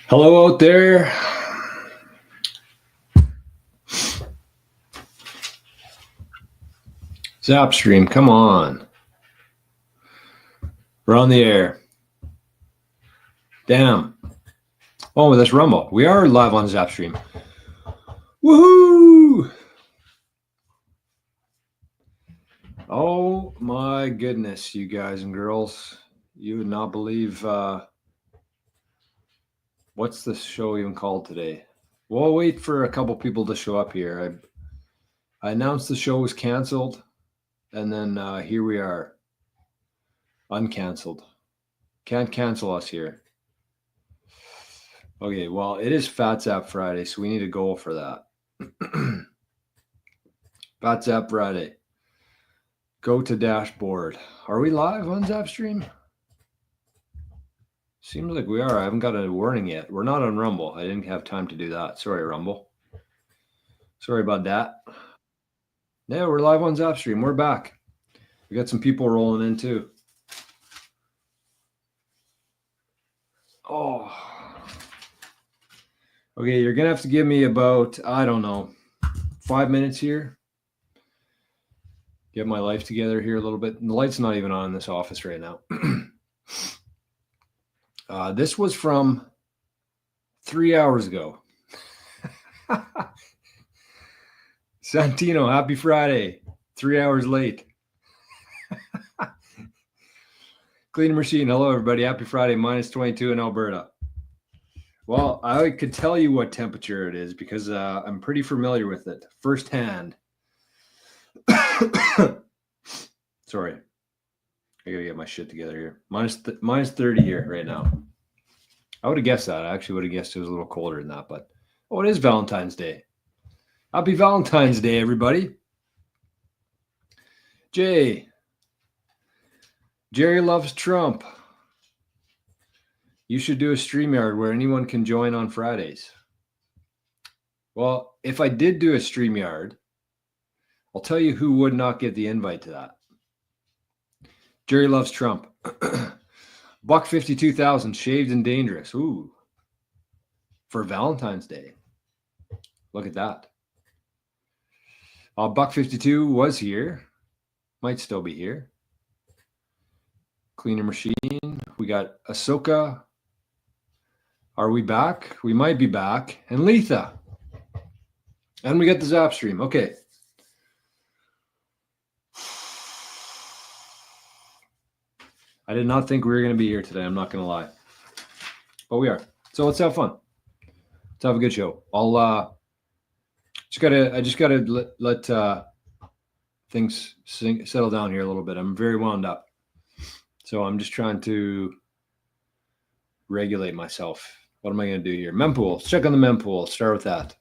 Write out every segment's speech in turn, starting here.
Hello out there. Zapstream, come on. We're on the air. Damn. Oh, that's Rumble. We are live on Zapstream. Woohoo! Oh my goodness, you guys and girls. You would not believe what's the show even called today? We'll wait for a couple people to show up here. I announced the show was canceled, and then here we are. Uncanceled. Can't cancel us here. Okay, well, it is Fat Zap Friday, so we need a goal for that. Fat Zap Friday. Go to dashboard. Are we live on Zapstream? Seems like we are. I haven't got a warning yet. We're not on Rumble. I didn't have time to do that. Sorry, Rumble. Sorry about that. Yeah, we're live on Zapstream. We're back. We got some people rolling in too. Oh. Okay, you're going to have to give me about, I don't know, 5 minutes here. Get my life together here a little bit. And the light's not even on in this office right now. This was from 3 hours ago. Santino, happy Friday. 3 hours late. Cleaning machine. Hello, everybody. Happy Friday. Minus 22 in Alberta. Well, I could tell you what temperature it is because I'm pretty familiar with it firsthand. Sorry. I got to get my shit together here. Minus 30 here right now. I would have guessed that. I actually would have guessed it was a little colder than that, but oh, it is Valentine's Day. Happy Valentine's Day, everybody. Jerry loves Trump. You should do a StreamYard where anyone can join on Fridays. Well, if I did do a StreamYard, I'll tell you who would not get the invite to that. Jerry loves Trump. Buck 52,000, shaved and dangerous. Ooh. For Valentine's Day. Look at that. Buck 52 was here. Might still be here. Cleaner machine. We got Ahsoka. Are we back? We might be back. And Letha. And we got the Zapstream. Okay. I did not think we were going to be here today. I'm not going to lie. But we are. So let's have fun. Let's have a good show. I just gotta let things settle down here a little bit. I'm very wound up. So I'm just trying to regulate myself. What am I going to do here? Mempool. Let's check on the mempool. Start with that.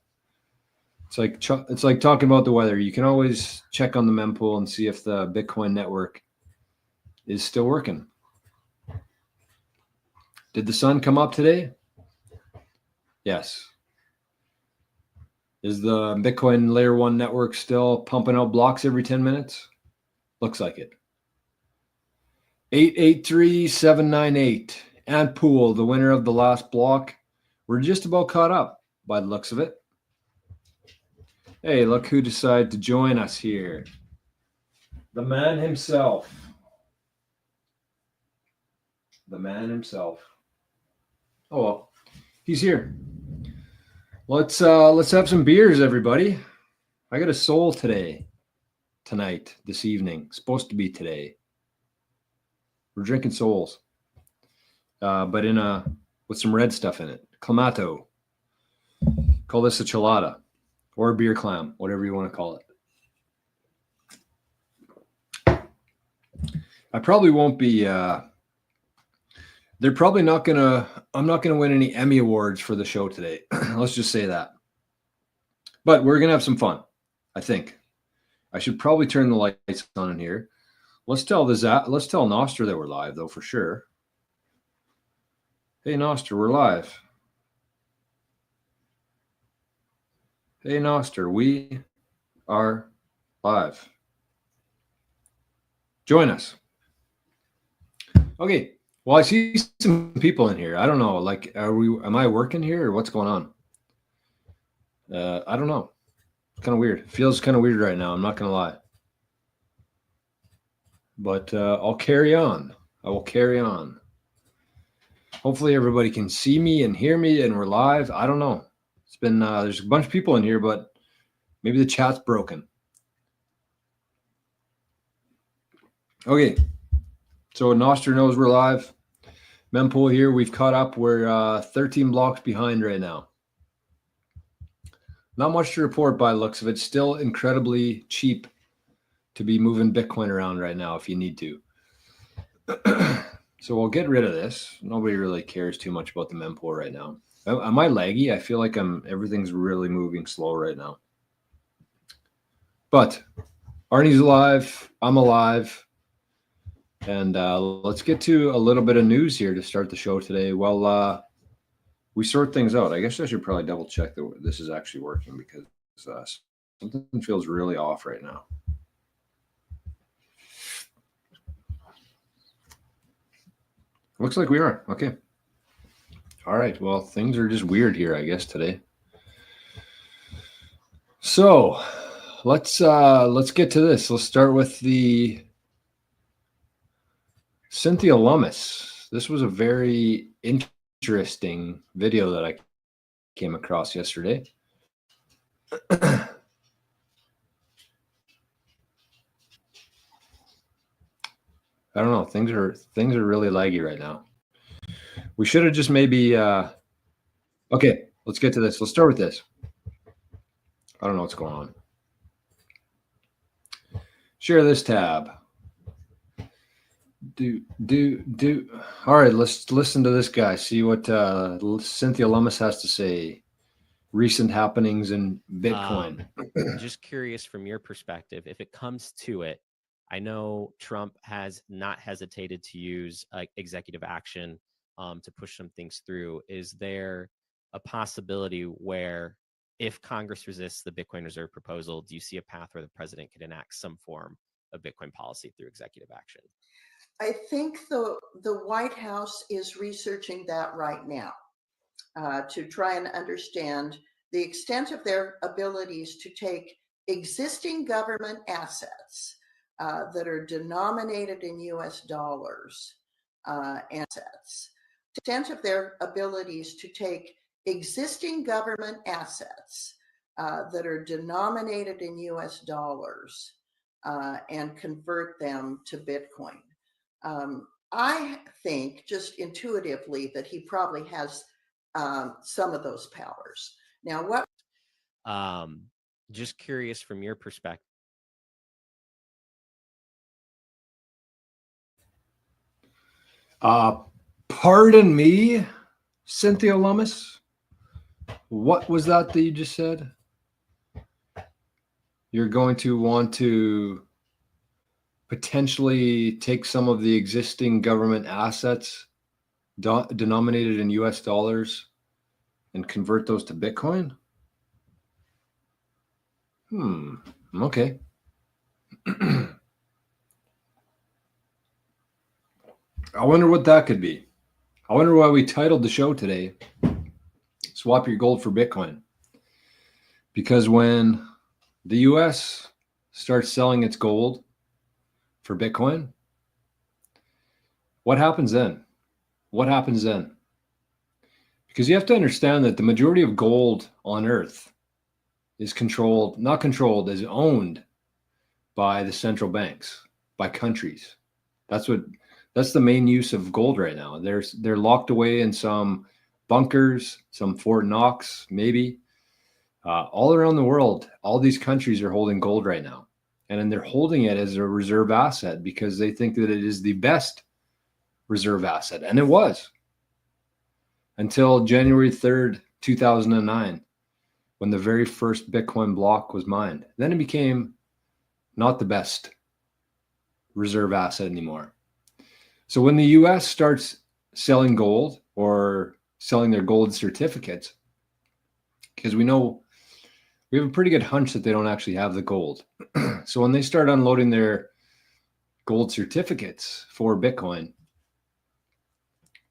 It's like talking about the weather. You can always check on the mempool and see if the Bitcoin network is still working. Did the sun come up today? Yes. Is the Bitcoin layer 1 network still pumping out blocks every 10 minutes? Looks like it. 883798. Ant Pool, the winner of the last block. We're just about caught up by the looks of it. Hey, look who decided to join us here. The man himself. The man himself. Oh, well, he's here. Let's have some beers, everybody. I got a soul tonight, this evening. Supposed to be today. We're drinking souls, but with some red stuff in it. Clamato. Call this a chelada or a beer clam, whatever you want to call it. I probably won't be. They're probably not gonna. I'm not gonna win any Emmy awards for the show today. Let's just say that. But we're gonna have some fun. I think. I should probably turn the lights on in here. Let's tell Noster that we're live though for sure. Hey Noster, we're live. Hey Noster, we are live. Join us. Okay, Well, I see some people in here. I don't know. Like, am I working here or what's going on? I don't know. It's kind of weird. It feels kind of weird right now. I'm not going to lie. But I'll carry on. I will carry on. Hopefully everybody can see me and hear me and we're live. I don't know. It's been, there's a bunch of people in here, but maybe the chat's broken. Okay. So Noster knows we're live. Mempool here. We've caught up. We're 13 blocks behind right now. Not much to report by the looks of it. Still incredibly cheap to be moving Bitcoin around right now if you need to. So we'll get rid of this. Nobody really cares too much about the mempool right now. Am I laggy? I feel like everything's really moving slow right now. But Arnie's alive. I'm alive. And let's get to a little bit of news here to start the show today. Well, we sort things out. I guess I should probably double check that this is actually working because something feels really off right now. Looks like we are. Okay. All right. Well, things are just weird here, I guess, today. So let's get to this. Let's start with the Cynthia Lummis. This was a very interesting video that I came across yesterday. I don't know. Things are really laggy right now. We should have just maybe okay, let's get to this. Let's start with this. I don't know what's going on. Share this tab. All right, let's listen to this guy. See what Cynthia Lummis has to say. Recent happenings in Bitcoin. Just curious from your perspective, if it comes to it, I know Trump has not hesitated to use executive action to push some things through. Is there a possibility where if Congress resists the Bitcoin reserve proposal, do you see a path where the president could enact some form of Bitcoin policy through executive action? I think the White House is researching that right now to try and understand the extent of their abilities to take existing government assets that are denominated in US dollars extent of their abilities to take existing government assets that are denominated in US dollars and convert them to Bitcoin. I think just intuitively that he probably has some of those powers. Now, what? Just curious from your perspective. Pardon me, Cynthia Lummis. What was that you just said? You're going to want to potentially take some of the existing government assets denominated in US dollars and convert those to Bitcoin? Okay. I wonder what that could be. I wonder why we titled the show today, Swap Your Gold for Bitcoin. Because when the US starts selling its gold for Bitcoin, what happens then? What happens then? Because you have to understand that the majority of gold on Earth is is owned by the central banks, by countries. That's the main use of gold right now. They're locked away in some bunkers, some Fort Knox, maybe. All around the world, all these countries are holding gold right now. And then they're holding it as a reserve asset because they think that it is the best reserve asset. And it was until January 3rd, 2009, when the very first Bitcoin block was mined. Then it became not the best reserve asset anymore. So when the US starts selling gold or selling their gold certificates, because we have a pretty good hunch that they don't actually have the gold. So when they start unloading their gold certificates for Bitcoin,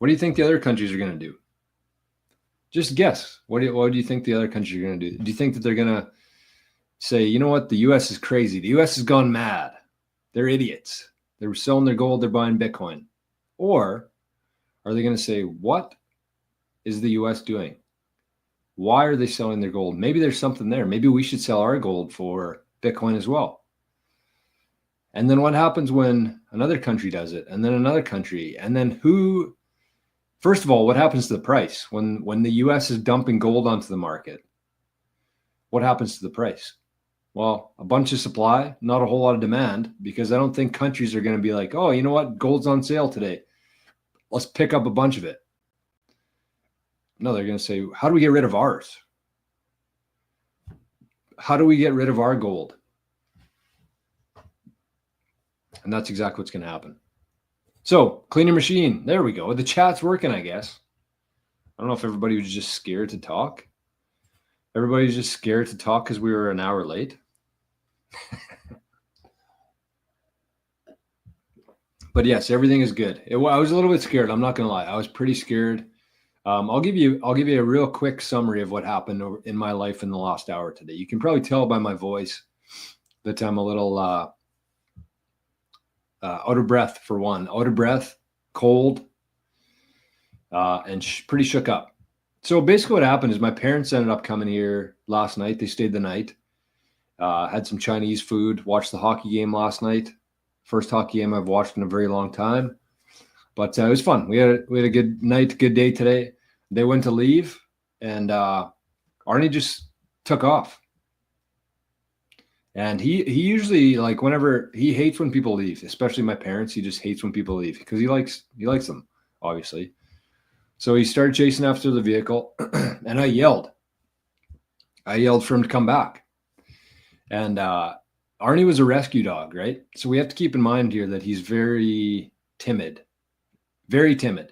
What do you think the other countries are going to do? Just guess. What do you think the other countries are going to do? Do you think that they're going to say, you know what, the U.S. is crazy. The U.S. has gone mad. They're idiots. They're selling their gold. They're buying Bitcoin. Or are they going to say, what is the U.S. doing? Why are they selling their gold? Maybe there's something there. Maybe we should sell our gold for Bitcoin as well. And then what happens when another country does it? And then another country? And then who? First of all, what happens to the price? When the U.S. is dumping gold onto the market, what happens to the price? Well, a bunch of supply, not a whole lot of demand, because I don't think countries are going to be like, oh, you know what? Gold's on sale today. Let's pick up a bunch of it. No, they're going to say, how do we get rid of ours? How do we get rid of our gold? And that's exactly what's going to happen. So, clean your machine. There we go. The chat's working, I guess. I don't know if everybody was just scared to talk. Everybody's just scared to talk because we were an hour late. But yes, everything is good. I was a little bit scared. I'm not going to lie. I was pretty scared. I'll give you a real quick summary of what happened in my life in the last hour today. You can probably tell by my voice that I'm a little out of breath, for one. Out of breath, cold, and pretty shook up. So basically what happened is my parents ended up coming here last night. They stayed the night, had some Chinese food, watched the hockey game last night. First hockey game I've watched in a very long time. But it was fun. We had a good night, good day today. They went to leave, and Arnie just took off. And he usually, like, whenever he hates when people leave, especially my parents, he just hates when people leave because he likes them, obviously. So he started chasing after the vehicle, and I yelled. For him to come back. And Arnie was a rescue dog, right? So we have to keep in mind here that he's very timid. Very timid.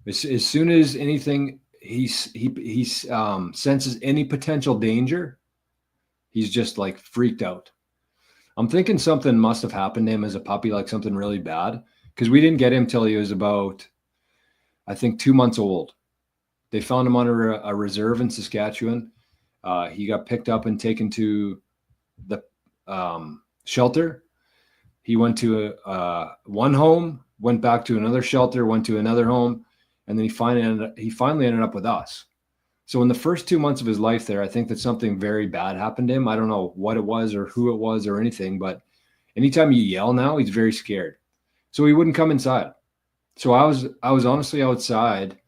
As soon as anything, he senses any potential danger, he's just like freaked out. I'm thinking something must have happened to him as a puppy, like something really bad, because we didn't get him till he was about, I think, 2 months old. They found him under a reserve in Saskatchewan. He got picked up and taken to the shelter. He went to one home, went back to another shelter, went to another home, and then he finally ended up with us. So in the first 2 months of his life there, I think that something very bad happened to him. I don't know what it was or who it was or anything, but anytime you yell now, he's very scared. So he wouldn't come inside. So I was honestly outside,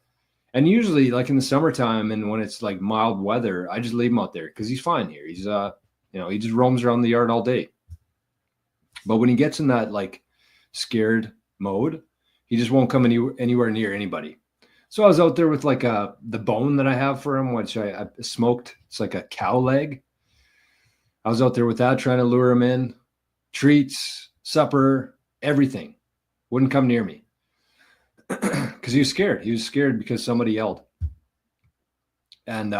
and usually like in the summertime and when it's like mild weather, I just leave him out there because he's fine here. He's he just roams around the yard all day. But when he gets in that like scared mode, he just won't come anywhere near anybody. So I was out there with like the bone that I have for him, which I smoked. It's like a cow leg. I was out there with that, trying to lure him in. Treats, supper, everything. Wouldn't come near me. Because he was scared. He was scared because somebody yelled. And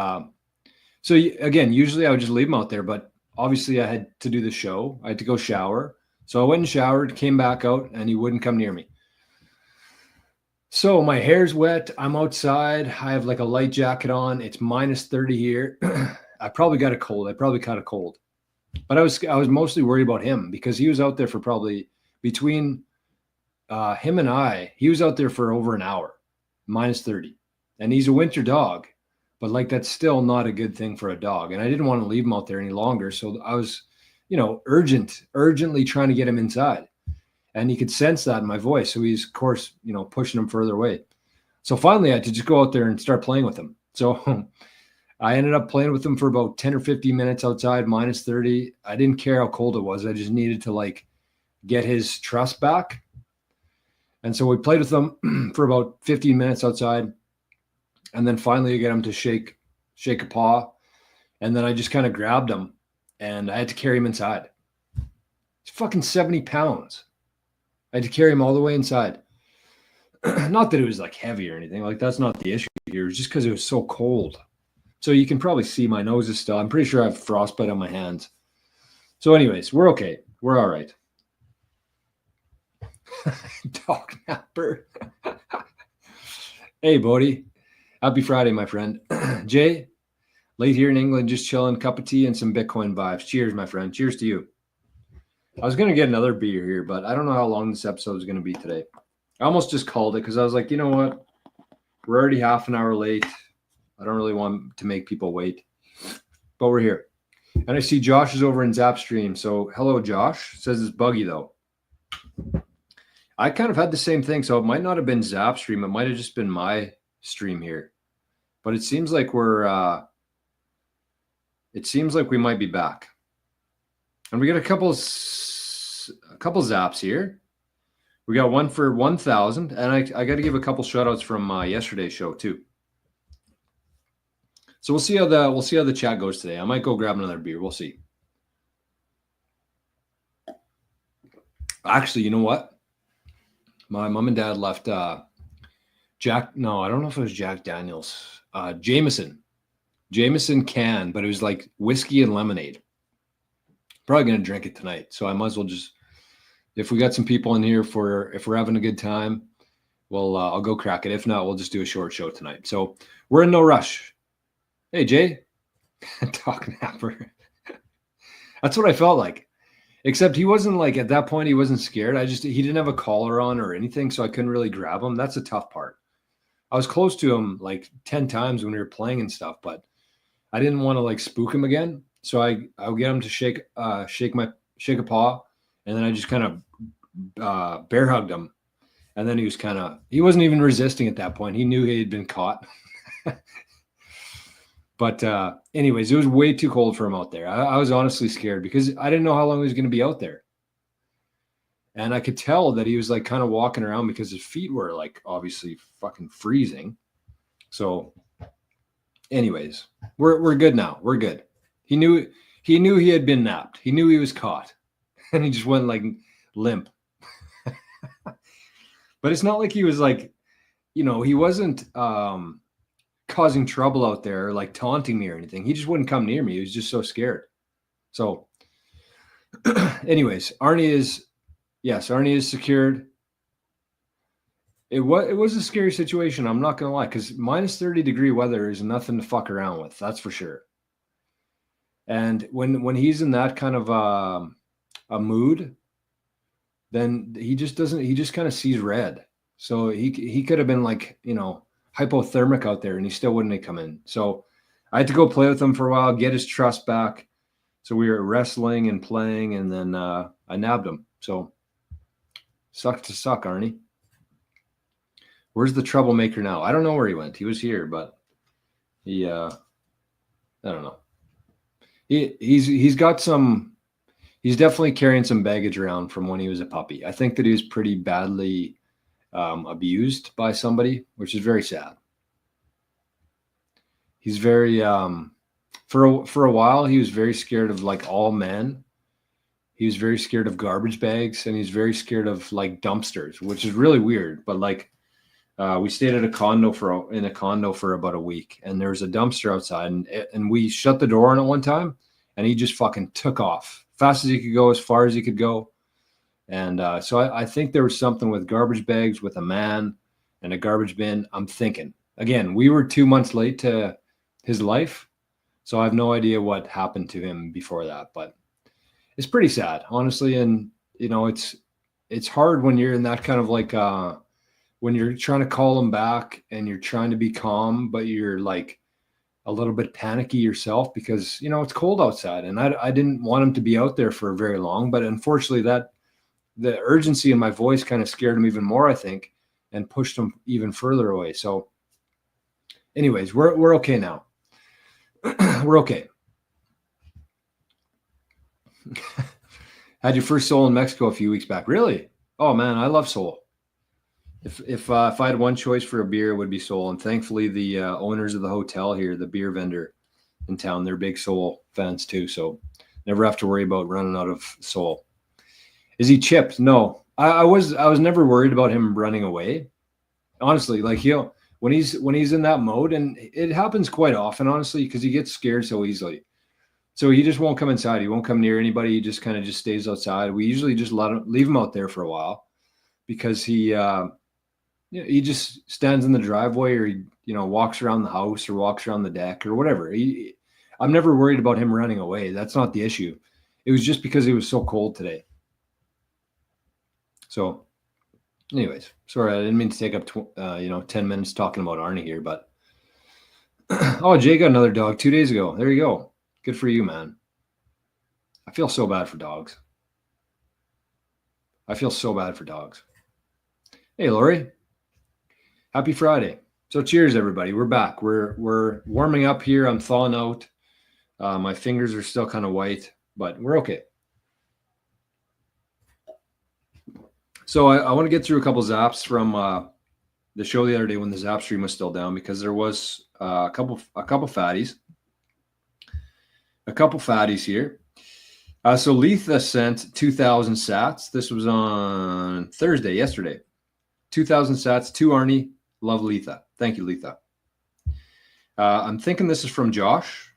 so again, usually I would just leave him out there, but obviously I had to do the show. I had to go shower. So I went and showered, came back out, and he wouldn't come near me. So my hair's wet. I'm outside. I have like a light jacket on. It's -30 here. I probably got a cold. I probably caught a cold. But I was mostly worried about him because he was out there for probably between him and I, he was out there for over an hour, -30. And he's a winter dog, but like that's still not a good thing for a dog. And I didn't want to leave him out there any longer. So I was, urgently trying to get him inside. And he could sense that in my voice. So he's, of course, pushing him further away. So finally, I had to just go out there and start playing with him. So I ended up playing with him for about 10 or 15 minutes outside, -30. I didn't care how cold it was. I just needed to like get his trust back. And so we played with him for about 15 minutes outside. And then finally I get him to shake a paw. And then I just kind of grabbed him and I had to carry him inside. It's fucking 70 pounds. I had to carry him all the way inside. Not that it was like heavy or anything. Like that's not the issue here. It was just because it was so cold. So you can probably see my nose is still, I'm pretty sure I have frostbite on my hands. So anyways, we're okay. We're all right. Dog napper. Hey, Bodie. Happy Friday, my friend. Jay, late here in England, just chilling, cup of tea and some Bitcoin vibes. Cheers, my friend. Cheers to you. I was going to get another beer here, but I don't know how long this episode is going to be today. I almost just called it because I was like, you know what? We're already half an hour late. I don't really want to make people wait, but we're here. And I see Josh is over in Zapstream. So hello, Josh. Says it's buggy though. I kind of had the same thing. So it might not have been Zapstream. It might have just been my stream here. But it seems like we might be back. And we got a couple zaps here. We got one for 1,000, and I got to give a couple shout outs from yesterday's show too. So we'll see how the chat goes today. I might go grab another beer. We'll see. Actually, you know what? My mom and dad left Jack. No, I don't know if it was Jack Daniels. Jameson can, but it was like whiskey and lemonade. Probably gonna drink it tonight, so I might as well just. If we got some people in here if we're having a good time, well, I'll go crack it. If not, we'll just do a short show tonight. So we're in no rush. Hey, Jay, talk napper. That's what I felt like. Except he wasn't like at that point. He wasn't scared. He didn't have a collar on or anything, so I couldn't really grab him. That's a tough part. I was close to him like 10 times when we were playing and stuff, but I didn't want to like spook him again. So I'll get him to shake a paw, and then I just kind of bear hugged him. And then he wasn't even resisting at that point. He knew he had been caught. But anyways, it was way too cold for him out there. I was honestly scared because I didn't know how long he was going to be out there. And I could tell that he was like kind of walking around because his feet were like obviously fucking freezing. So anyways, we're good now. We're good. He knew he had been napped. He knew he was caught. And he just went like limp. But it's not like he was like, he wasn't causing trouble out there, like taunting me or anything. He just wouldn't come near me. He was just so scared. So anyways, Arnie is secured. It was a scary situation. I'm not going to lie, because minus 30-degree weather is nothing to fuck around with. That's for sure. And when he's in that kind of a mood, then he just kind of sees red. So he could have been like, hypothermic out there and he still wouldn't have come in. So I had to go play with him for a while, get his trust back. So we were wrestling and playing, and then I nabbed him. So suck to suck, Arnie. Where's the troublemaker now? I don't know where he went. He was here, but he I don't know. He's definitely carrying some baggage around from when he was a puppy. I think that he was pretty badly abused by somebody, which is very sad. He's very for a while he was very scared of like all men. He was very scared of garbage bags, and he's very scared of like dumpsters, which is really weird. But like we stayed at a condo for about a week, and there was a dumpster outside, and we shut the door on it one time, and he just fucking took off fast as he could go, as far as he could go. And so I think there was something with garbage bags, with a man and a garbage bin. I'm thinking, again, we were 2 months late to his life, so I have no idea what happened to him before that, but it's pretty sad, honestly. And, it's hard when you're in that kind of like, when you're trying to call him back and you're trying to be calm, but you're like a little bit panicky yourself because, it's cold outside, and I didn't want him to be out there for very long, but unfortunately the urgency in my voice kind of scared him even more, I think, and pushed him even further away. So anyways, we're okay now. We're okay. Had your first Soul in Mexico a few weeks back. Really? Oh man, I love Soul. If I had one choice for a beer, it would be Soul. And thankfully the owners of the hotel here, the beer vendor in town, they're big Soul fans too. So never have to worry about running out of Soul. Is he chipped? No, I was never worried about him running away. Honestly, like when he's in that mode, and it happens quite often, honestly, because he gets scared so easily. So he just won't come inside. He won't come near anybody. He just kind of stays outside. We usually just leave him out there for a while because he Yeah, he just stands in the driveway, or he, walks around the house or walks around the deck or whatever. I'm never worried about him running away. That's not the issue. It was just because it was so cold today. So, anyways, sorry, I didn't mean to take up 10 minutes talking about Arnie here, but oh, Jay got another dog 2 days ago. There you go. Good for you, man. I feel so bad for dogs. Hey, Lori. Happy Friday. So cheers, everybody. We're back. We're warming up here. I'm thawing out. My fingers are still kind of white, but we're okay. So I want to get through a couple zaps from the show the other day when the Zap stream was still down, because there was a couple fatties. A couple fatties here. So Letha sent 2,000 sats. This was on Thursday, yesterday. 2,000 sats to Arnie. Love Letha. Thank you, Letha. I'm thinking this is from Josh.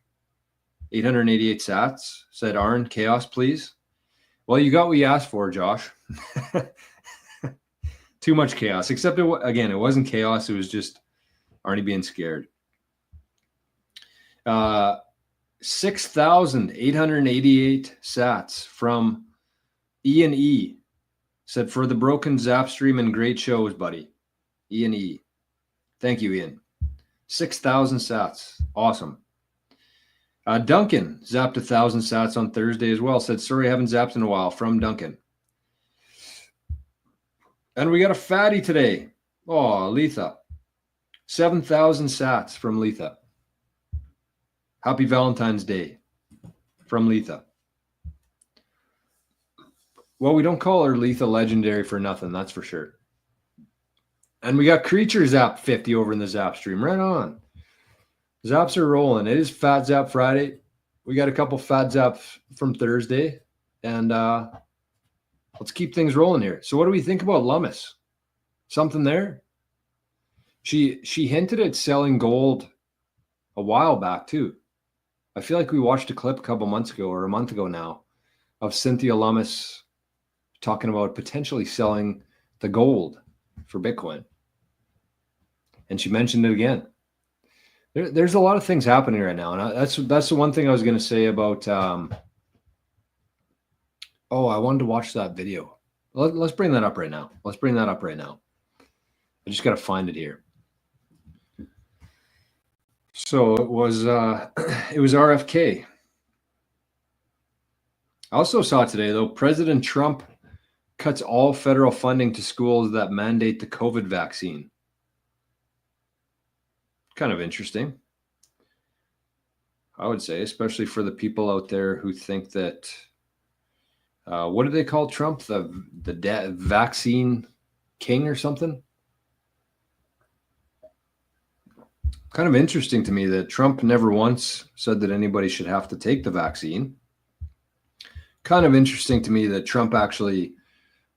888 sats. Said, Arn, chaos, please. Well, you got what you asked for, Josh. Too much chaos. Except, it wasn't chaos. It was just Arnie being scared. 6,888 sats from Ian E. Said, for the broken Zap stream and great shows, buddy. Ian E. Thank you, Ian. 6,000 sats. Awesome. Duncan zapped 1,000 sats on Thursday as well. Said, sorry, I haven't zapped in a while. From Duncan. And we got a fatty today. Oh, Letha. 7,000 sats from Letha. Happy Valentine's Day from Letha. Well, we don't call her Letha Legendary for nothing, that's for sure. And we got Creature Zap 50 over in the Zap stream. Right on. Zaps are rolling. It is Fat Zap Friday. We got a couple Fat Zaps from Thursday. And let's keep things rolling here. So what do we think about Lummis? Something there? She hinted at selling gold a while back too. I feel like we watched a clip a couple months ago or a month ago now of Cynthia Lummis talking about potentially selling the gold for Bitcoin. And she mentioned it again. There's a lot of things happening right now. And that's the one thing I was going to say about, I wanted to watch that video. Let's bring that up right now. I just got to find it here. So it was RFK. I also saw today, though, President Trump cuts all federal funding to schools that mandate the COVID vaccine. Kind of interesting, I would say, especially for the people out there who think that, what do they call Trump? The vaccine king or something? Kind of interesting to me that Trump never once said that anybody should have to take the vaccine. Kind of interesting to me that Trump actually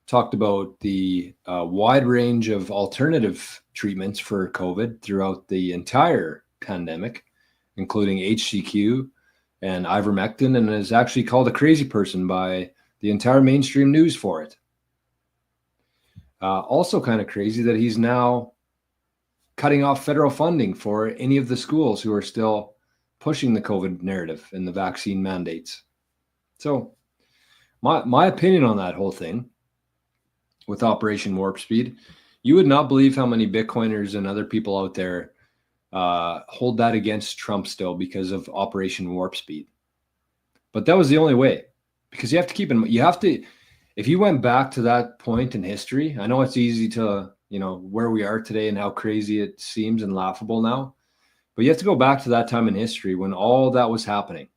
talked about the wide range of alternative treatments for COVID throughout the entire pandemic, including HCQ and ivermectin, and is actually called a crazy person by the entire mainstream news for it. Also kind of crazy that he's now cutting off federal funding for any of the schools who are still pushing the COVID narrative and the vaccine mandates. So my opinion on that whole thing with Operation Warp Speed, you would not believe how many Bitcoiners and other people out there hold that against Trump still because of Operation Warp Speed. But that was the only way, because you have to keep in mind, if you went back to that point in history, I know it's easy to, where we are today and how crazy it seems and laughable now, but you have to go back to that time in history when all that was happening.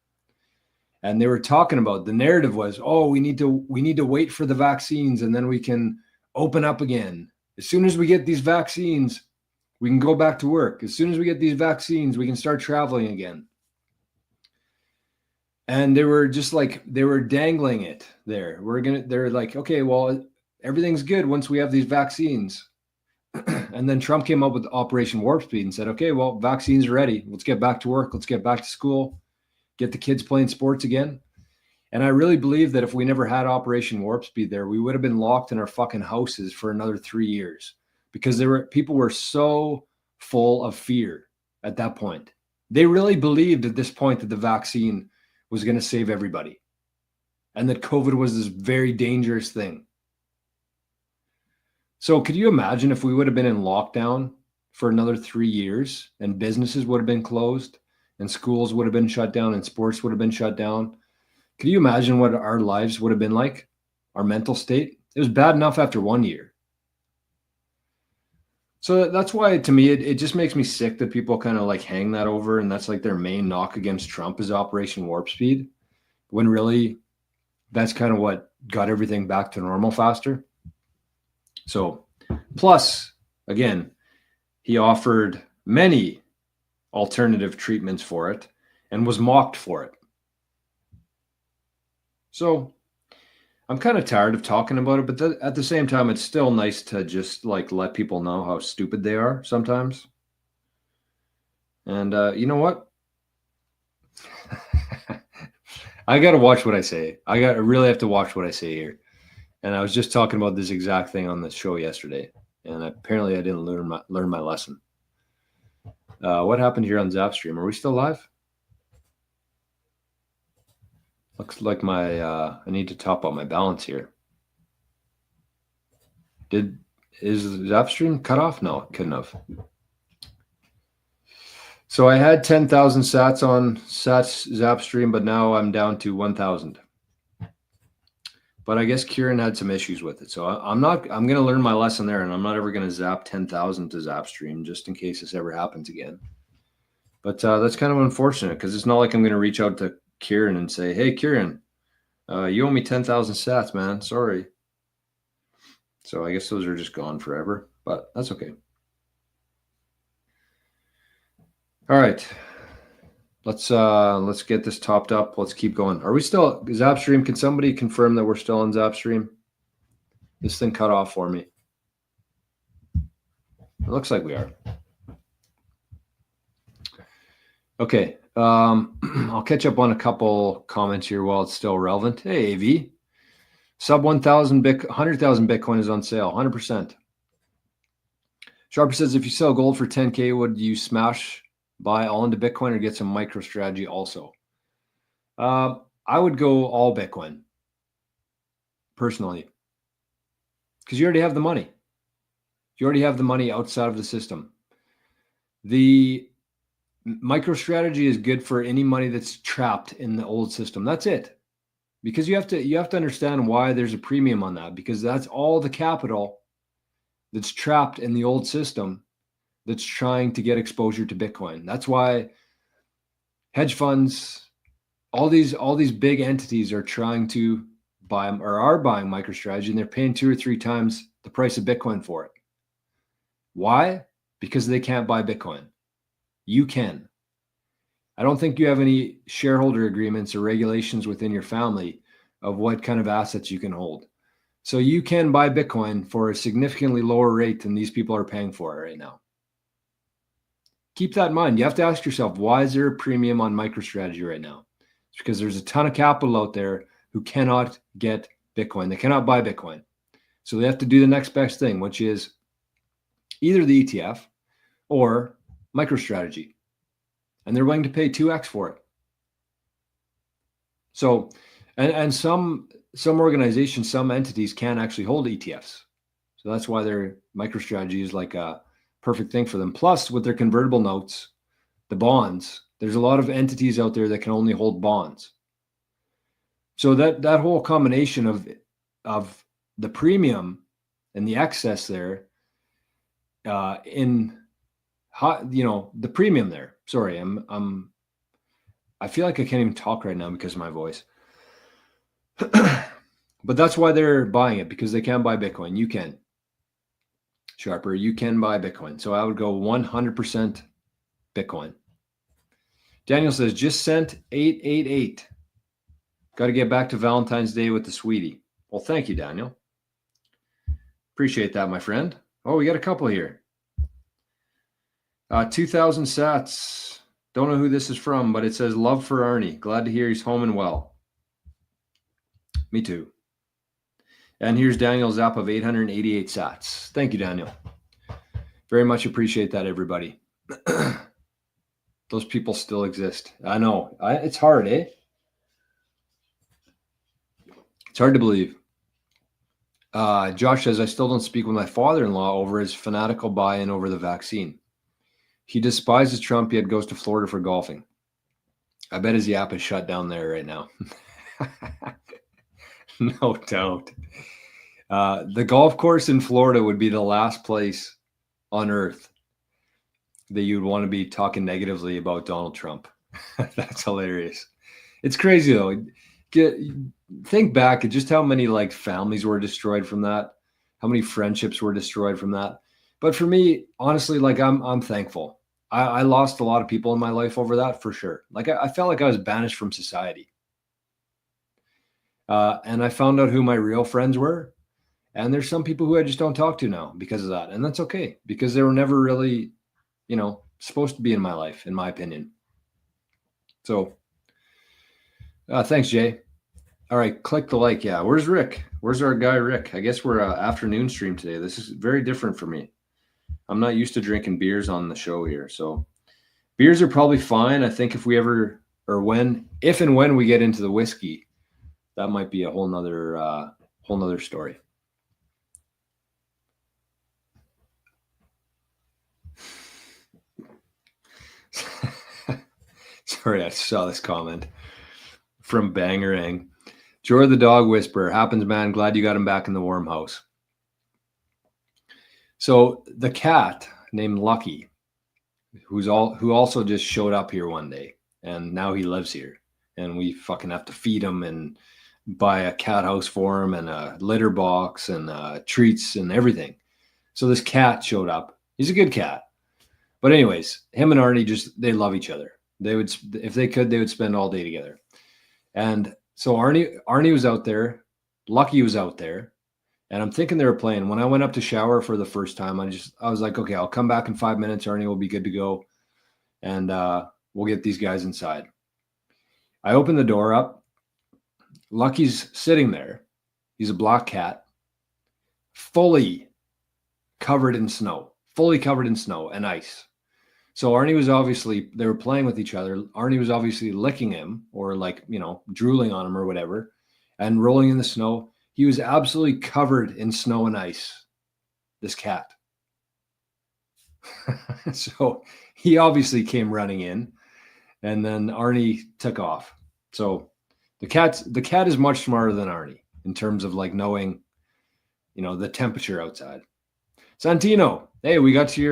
And they were talking about, the narrative was, we need to wait for the vaccines and then we can open up again. As soon as we get these vaccines, we can go back to work. As soon as we get these vaccines, we can start traveling again. And they were just like, they were dangling it there. They're like, okay, well, everything's good once we have these vaccines. And then Trump came up with Operation Warp Speed and said, okay, well, vaccines are ready. Let's get back to work. Let's get back to school. Get the kids playing sports again. And I really believe that if we never had Operation Warp Speed there, we would have been locked in our fucking houses for another 3 years, because people were so full of fear at that point. They really believed at this point that the vaccine was going to save everybody and that COVID was this very dangerous thing. So could you imagine if we would have been in lockdown for another 3 years and businesses would have been closed and schools would have been shut down and sports would have been shut down? Could you imagine what our lives would have been like? Our mental state? It was bad enough after 1 year. So that's why, to me, it just makes me sick that people kind of like hang that over, and that's like their main knock against Trump is Operation Warp Speed, when really that's kind of what got everything back to normal faster. So, plus, again, he offered many alternative treatments for it and was mocked for it. So I'm kind of tired of talking about it, but at the same time, it's still nice to just like let people know how stupid they are sometimes. And you know what? I got to watch what I say. I really have to watch what I say here. And I was just talking about this exact thing on the show yesterday, and apparently I didn't learn my lesson. What happened here on Zapstream? Are we still live? Looks like I need to top up my balance here. Is Zapstream cut off? No, it couldn't have. So I had 10,000 sats on Zapstream, but now I'm down to 1,000. But I guess Kieran had some issues with it. So I'm going to learn my lesson there, and I'm not ever going to zap 10,000 to Zapstream just in case this ever happens again. But that's kind of unfortunate because it's not like I'm going to reach out to Kieran and say, hey, Kieran, you owe me 10,000 sats, man. Sorry. So I guess those are just gone forever, but that's okay. All right. Let's get this topped up. Let's keep going. Are we still Zapstream? Can somebody confirm that we're still on Zapstream? This thing cut off for me. It looks like we are. Okay. I'll catch up on a couple comments here while it's still relevant. Hey, AV. Sub 100,000 Bitcoin is on sale, 100%. Sharper says, if you sell gold for 10K, would you smash buy all into Bitcoin or get some MicroStrategy also? I would go all Bitcoin, personally, because you already have the money. You already have the money outside of the system. The MicroStrategy is good for any money that's trapped in the old system. That's it. Because you have to understand why there's a premium on that, because that's all the capital that's trapped in the old system that's trying to get exposure to Bitcoin. That's why hedge funds, all these big entities are trying to buy or are buying MicroStrategy, and they're paying 2 or 3 times the price of Bitcoin for it. Why? Because they can't buy Bitcoin. You can. I don't think you have any shareholder agreements or regulations within your family of what kind of assets you can hold. So you can buy Bitcoin for a significantly lower rate than these people are paying for it right now. Keep that in mind. You have to ask yourself, why is there a premium on MicroStrategy right now? It's because there's a ton of capital out there who cannot get Bitcoin. They cannot buy Bitcoin. So they have to do the next best thing, which is either the ETF or MicroStrategy. And they're willing to pay 2x for it. So, and some organizations, some entities can actually hold ETFs. So that's why their MicroStrategy is like a perfect thing for them. Plus, with their convertible notes, the bonds, there's a lot of entities out there that can only hold bonds. So that whole combination of the premium and the excess there, the premium there. Sorry, I feel like I can't even talk right now because of my voice. But that's why they're buying it, because they can't buy Bitcoin. You can. Sharper, you can buy Bitcoin. So I would go 100% Bitcoin. Daniel says, just sent 888. Got to get back to Valentine's Day with the sweetie. Well, thank you, Daniel. Appreciate that, my friend. Oh, we got a couple here. 2,000 sats. Don't know who this is from, but it says, love for Arnie. Glad to hear he's home and well. Me too. And here's Daniel's app of 888 sats. Thank you, Daniel. Very much appreciate that, everybody. Those people still exist. I know. It's hard, eh? It's hard to believe. Josh says, I still don't speak with my father-in-law over his fanatical buy-in over the vaccine. He despises Trump, yet goes to Florida for golfing. I bet his yap is shut down there right now. No doubt. The golf course in Florida would be the last place on earth that you'd want to be talking negatively about Donald Trump. That's hilarious. It's crazy though. Think back at just how many like families were destroyed from that, how many friendships were destroyed from that. But for me, honestly, like I'm thankful. I lost a lot of people in my life over that for sure. Like I felt like I was banished from society. And I found out who my real friends were. And there's some people who I just don't talk to now because of that. And that's okay, because they were never really, supposed to be in my life, in my opinion. So thanks, Jay. All right, click the like. Yeah, where's Rick? Where's our guy, Rick? I guess we're afternoon stream today. This is very different for me. I'm not used to drinking beers on the show here. So beers are probably fine. I think if and when we get into the whiskey, that might be a whole nother story. Sorry, I saw this comment from Bangerang. Joy the dog whisperer. Happens, man. Glad you got him back in the warm house. So the cat named Lucky, who also just showed up here one day, and now he lives here, and we fucking have to feed him and buy a cat house for him and a litter box and treats and everything. So this cat showed up. He's a good cat. But anyways, him and Arnie they love each other. They would, if they could, they would spend all day together. And so Arnie was out there, Lucky was out there, and I'm thinking they were playing. When I went up to shower for the first time, I was like, okay, I'll come back in 5 minutes. Arnie will be good to go, and we'll get these guys inside. I opened the door up. Lucky's sitting there. He's a black cat, fully covered in snow and ice. So they were playing with each other. Arnie was obviously licking him or drooling on him or whatever and rolling in the snow. He was absolutely covered in snow and ice, this cat. So he obviously came running in, and then Arnie took off. So the cat is much smarter than Arnie in terms of knowing, the temperature outside. Santino, hey, we got to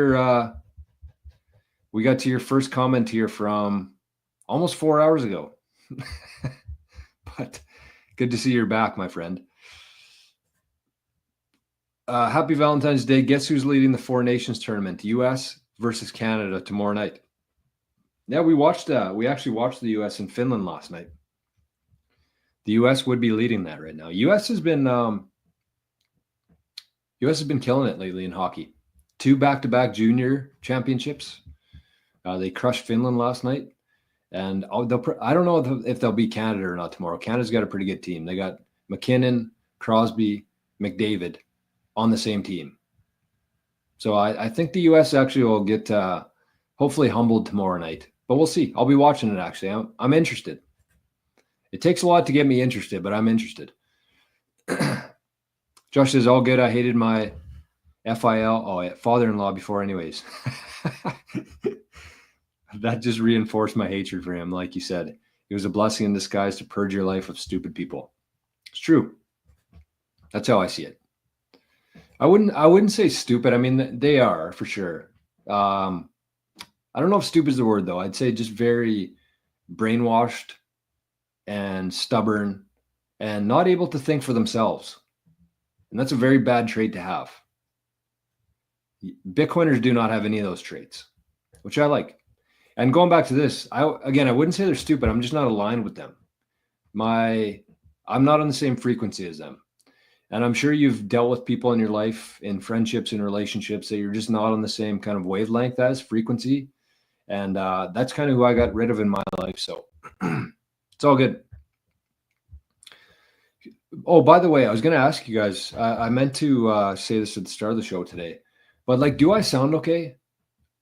your first comment here from almost 4 hours ago. But good to see you're back, my friend. Happy Valentine's Day. Guess who's leading the Four Nations tournament? US versus Canada tomorrow night. Yeah, we actually watched the US and Finland last night. The US would be leading that right now. US has been killing it lately in hockey. 2 back-to-back junior championships. They crushed Finland last night, and I don't know if they'll beat Canada or not tomorrow. Canada's got a pretty good team. They got McKinnon, Crosby, McDavid on the same team. So I think the U.S. actually will get hopefully humbled tomorrow night, but we'll see. I'll be watching it actually. I'm interested. It takes a lot to get me interested, but I'm interested. Josh says, all good. I hated my father-in-law before anyways. That just reinforced my hatred for him. Like you said, it was a blessing in disguise to purge your life of stupid people. It's true. That's how I see it. I wouldn't say stupid. I mean, they are for sure. I don't know if stupid is the word though. I'd say just very brainwashed and stubborn and not able to think for themselves. And that's a very bad trait to have. Bitcoiners do not have any of those traits, which I like. And going back to this, I wouldn't say they're stupid. I'm just not aligned with them. I'm not on the same frequency as them. And I'm sure you've dealt with people in your life, in friendships and relationships, that you're just not on the same kind of wavelength as frequency. And that's kind of who I got rid of in my life. So it's all good. Oh, by the way, I was going to ask you guys, I meant to say this at the start of the show today. But like, do I sound okay?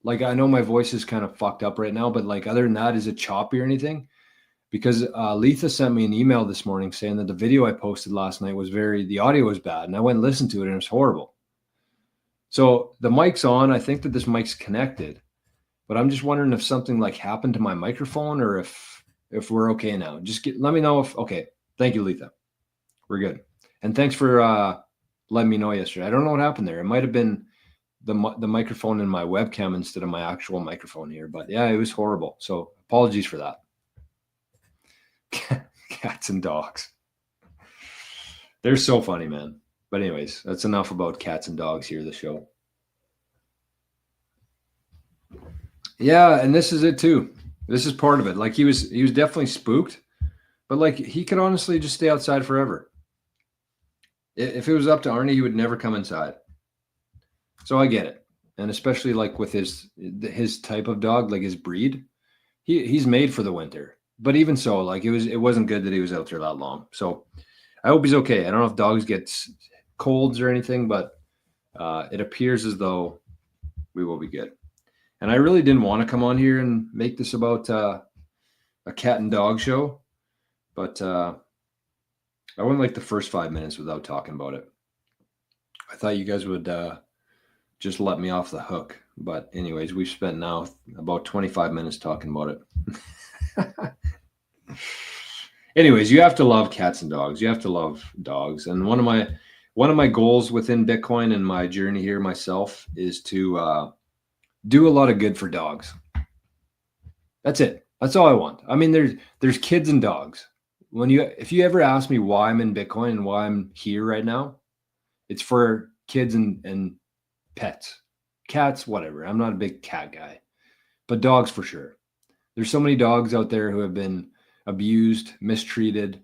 Like, I know my voice is kind of fucked up right now, but like, other than that, is it choppy or anything? Because Letha sent me an email this morning saying that the video I posted last night was the audio was bad. And I went and listened to it and it was horrible. So the mic's on. I think that this mic's connected, but I'm just wondering if something like happened to my microphone or if we're okay now. Just let me know if, okay. Thank you, Letha. We're good. And thanks for letting me know yesterday. I don't know what happened there. It might've been the microphone in my webcam instead of my actual microphone here, but yeah, it was horrible. So apologies for that. Cats and dogs. They're so funny, man. But anyways, that's enough about cats and dogs here, the show. Yeah, and this is it too. This is part of it. Like he was definitely spooked, but like he could honestly just stay outside forever. If it was up to Arnie, he would never come inside. So I get it. And especially like with his type of dog, like his breed, he's made for the winter. But even so, like it wasn't good that he was out there that long. So I hope he's okay. I don't know if dogs get colds or anything, but it appears as though we will be good. And I really didn't want to come on here and make this about a cat and dog show, but I went like the first 5 minutes without talking about it. I thought you guys would just let me off the hook. But anyways, we've spent now about 25 minutes talking about it. Anyways, you have to love cats and dogs. You have to love dogs. And one of my goals within Bitcoin and my journey here myself is to do a lot of good for dogs. That's it. That's all I want. I mean, there's kids and dogs. If you ever ask me why I'm in Bitcoin and why I'm here right now, it's for kids and pets, cats, whatever. I'm not a big cat guy, but dogs for sure. There's so many dogs out there who have been abused, mistreated,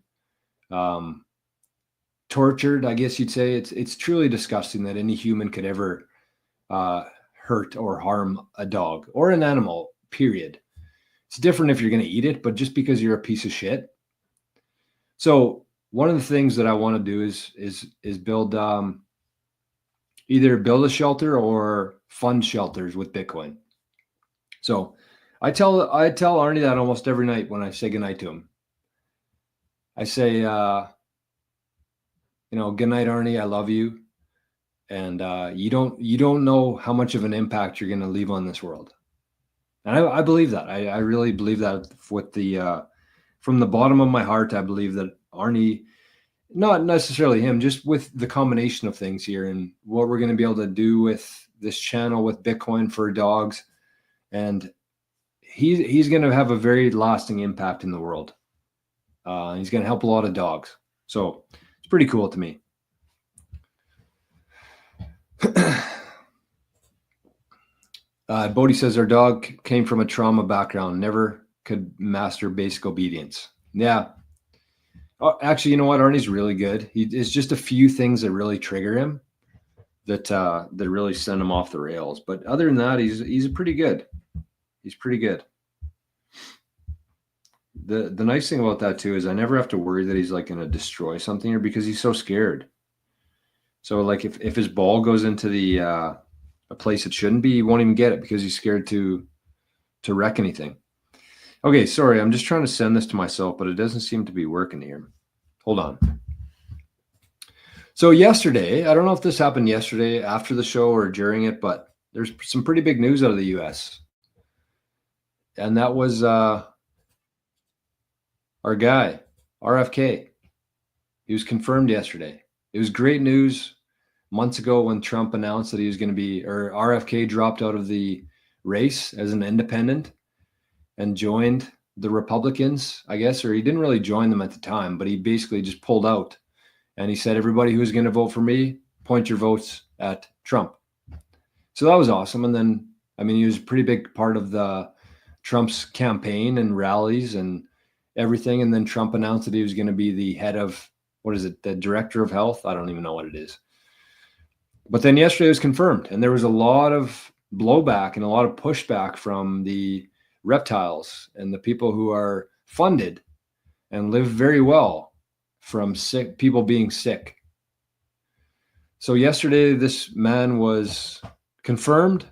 tortured, I guess you'd say. It's truly disgusting that any human could ever hurt or harm a dog or an animal, period. It's different if you're going to eat it, but just because you're a piece of shit. So one of the things that I want to do is build either build a shelter or fund shelters with Bitcoin. So I tell Arnie that almost every night when I say goodnight to him. I say, good night, Arnie. I love you. And you don't know how much of an impact you're going to leave on this world. And I believe that. I really believe that with from the bottom of my heart. I believe that Arnie, not necessarily him, just with the combination of things here and what we're going to be able to do with this channel with Bitcoin for dogs. And he's going to have a very lasting impact in the world. He's going to help a lot of dogs. So it's pretty cool to me. Bodhi says our dog came from a trauma background, never could master basic obedience. Yeah. Actually, you know what? Arnie's really good. It's just a few things that really trigger him that really send him off the rails. But other than that, he's pretty good. He's pretty good. The nice thing about that too is I never have to worry that he's like going to destroy something or because he's so scared. So like if his ball goes into the a place it shouldn't be, he won't even get it because he's scared to wreck anything. Okay, sorry, I'm just trying to send this to myself, but it doesn't seem to be working here. Hold on. So yesterday, I don't know if this happened yesterday after the show or during it, but there's some pretty big news out of the US. And that was our guy, RFK. He was confirmed yesterday. It was great news months ago when Trump announced that he was going to be, or RFK dropped out of the race as an independent and joined the Republicans, I guess, or he didn't really join them at the time, but he basically just pulled out. And he said, everybody who's going to vote for me, point your votes at Trump. So that was awesome. And then, I mean, he was a pretty big part of Trump's campaign and rallies and everything. And then Trump announced that he was going to be the head of, what is it, the director of health? I don't even know what it is. But then yesterday it was confirmed. And there was a lot of blowback and a lot of pushback from the reptiles and the people who are funded and live very well from sick people being sick. So yesterday, this man was confirmed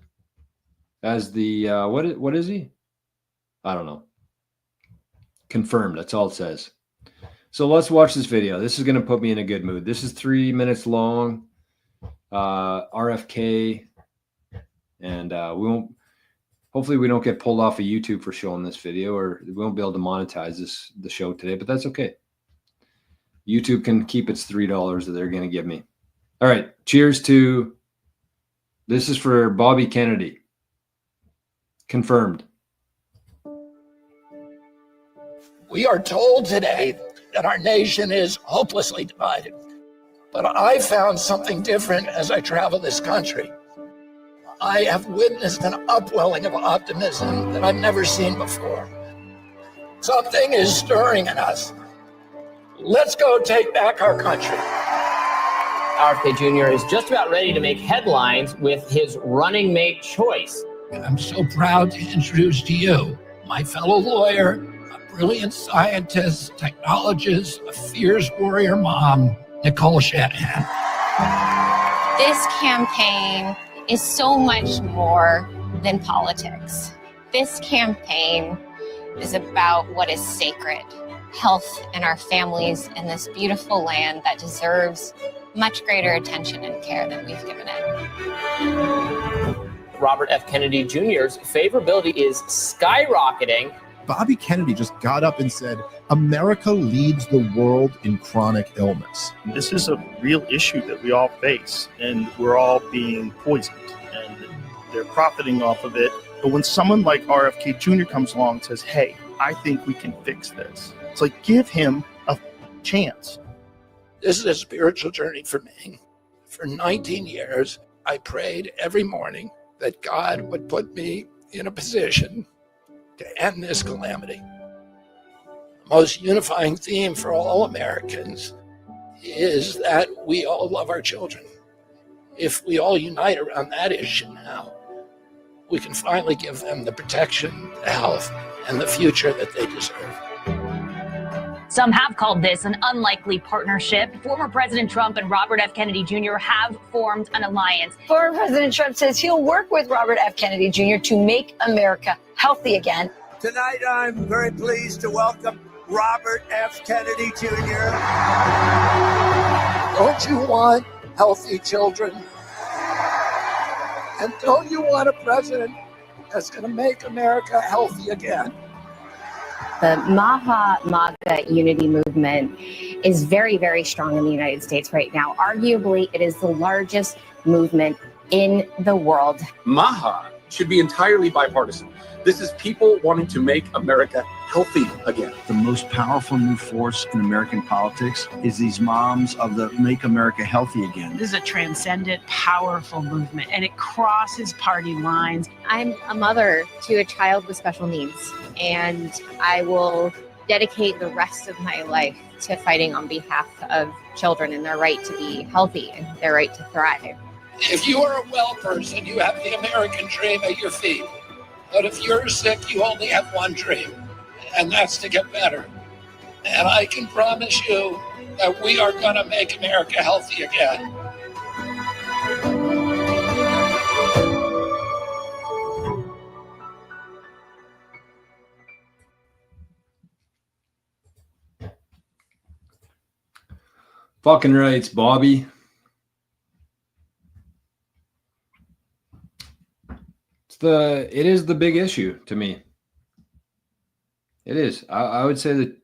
as the what is he? I don't know. Confirmed. That's all it says. So let's watch this video. This is going to put me in a good mood. This is 3 minutes long. RFK, and we won't. Hopefully, we don't get pulled off of YouTube for showing this video, or we won't be able to monetize the show today. But that's okay. YouTube can keep its $3 that they're going to give me. All right. Cheers to. This is for Bobby Kennedy. Confirmed. We are told today that our nation is hopelessly divided. But I found something different as I travel this country. I have witnessed an upwelling of optimism that I've never seen before. Something is stirring in us. Let's go take back our country. RFK Jr. is just about ready to make headlines with his running mate choice. I'm so proud to introduce to you my fellow lawyer, a brilliant scientist, technologist, a fierce warrior mom, Nicole Shanahan. This campaign is so much more than politics. This campaign is about what is sacred, health and our families in this beautiful land that deserves much greater attention and care than we've given it. Robert F. Kennedy Jr.'s favorability is skyrocketing. Bobby Kennedy just got up and said, America leads the world in chronic illness. This is a real issue that we all face, and we're all being poisoned, and they're profiting off of it. But when someone like RFK Jr. comes along and says, hey, I think we can fix this, it's like, give him a chance. This is a spiritual journey for me. For 19 years, I prayed every morning that God would put me in a position to end this calamity. The most unifying theme for all Americans is that we all love our children. If we all unite around that issue now, we can finally give them the protection, the health, and the future that they deserve. Some have called this an unlikely partnership. Former President Trump and Robert F. Kennedy Jr. have formed an alliance. Former President Trump says he'll work with Robert F. Kennedy Jr. to make America healthy again. Tonight, I'm very pleased to welcome Robert F. Kennedy Jr. Don't you want healthy children? And don't you want a president that's going to make America healthy again? The MAGA unity movement is very, very strong in the United States right now. Arguably, it is the largest movement in the world. MAGA should be entirely bipartisan. This is people wanting to make America healthy again. The most powerful new force in American politics is these moms of the Make America Healthy Again. This is a transcendent, powerful movement, and it crosses party lines. I'm a mother to a child with special needs, and I will dedicate the rest of my life to fighting on behalf of children and their right to be healthy and their right to thrive. If you are a well person, you have the American dream at your feet. But if you're sick, you only have one dream, and that's to get better. And I can promise you that we are going to make America healthy again. Fucking rights, Bobby. It is the big issue to me. It is. I would say that,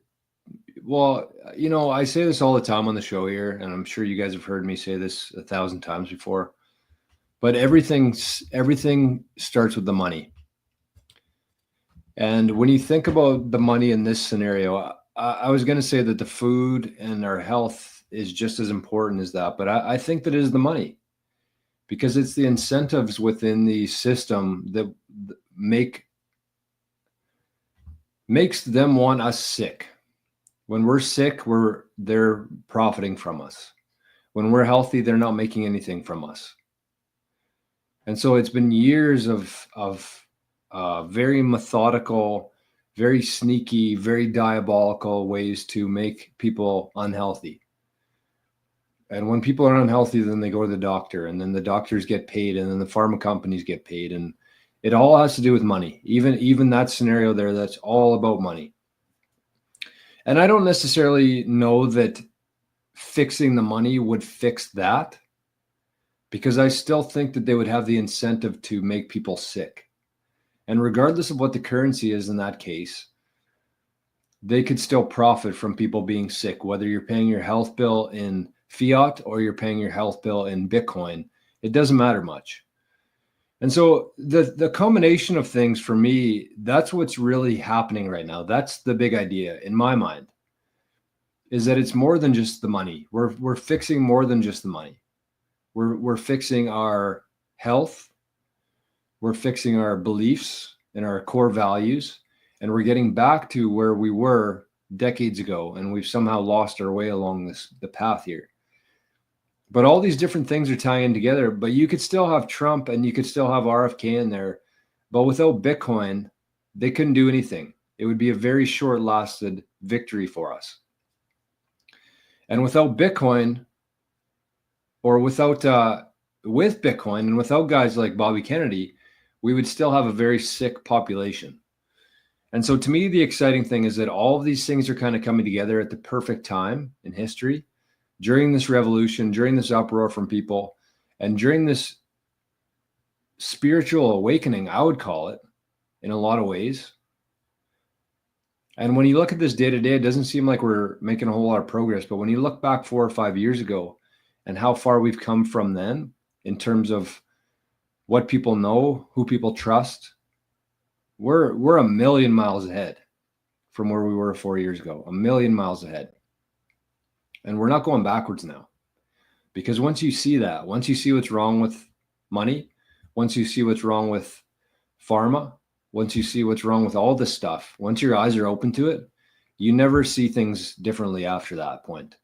well, you know, I say this all the time on the show here, and I'm sure you guys have heard me say this 1,000 times before, but everything starts with the money. And when you think about the money in this scenario, I was going to say that the food and our health is just as important as that, but I think that it is the money. Because it's the incentives within the system that makes them want us sick. When we're sick, they're profiting from us. When we're healthy, they're not making anything from us. And so it's been years of very methodical, very sneaky, very diabolical ways to make people unhealthy. And when people are unhealthy, then they go to the doctor, and then the doctors get paid, and then the pharma companies get paid. And it all has to do with money. Even that scenario there, that's all about money. And I don't necessarily know that fixing the money would fix that, because I still think that they would have the incentive to make people sick. And regardless of what the currency is in that case, they could still profit from people being sick, whether you're paying your health bill in fiat or you're paying your health bill in Bitcoin. It doesn't matter much. And so the combination of things, for me, that's what's really happening right now. That's the big idea in my mind, is that it's more than just the money. We're fixing more than just the money. We're fixing our health. We're fixing our beliefs and our core values. And we're getting back to where we were decades ago. And we've somehow lost our way along the path here. But all these different things are tying together. But you could still have Trump and you could still have RFK in there. But without Bitcoin, they couldn't do anything. It would be a very short-lasted victory for us. And without Bitcoin, or with Bitcoin and without guys like Bobby Kennedy, we would still have a very sick population. And so to me, the exciting thing is that all of these things are kind of coming together at the perfect time in history, during this revolution, during this uproar from people, and during this spiritual awakening, I would call it, in a lot of ways. And when you look at this day to day, it doesn't seem like we're making a whole lot of progress. But when you look back 4 or 5 years ago and how far we've come from then in terms of what people know, who people trust, we're a million miles ahead from where we were 4 years ago, a million miles ahead. And we're not going backwards now, because once you see that, once you see what's wrong with money, once you see what's wrong with pharma, once you see what's wrong with all this stuff, once your eyes are open to it, you never see things differently after that point.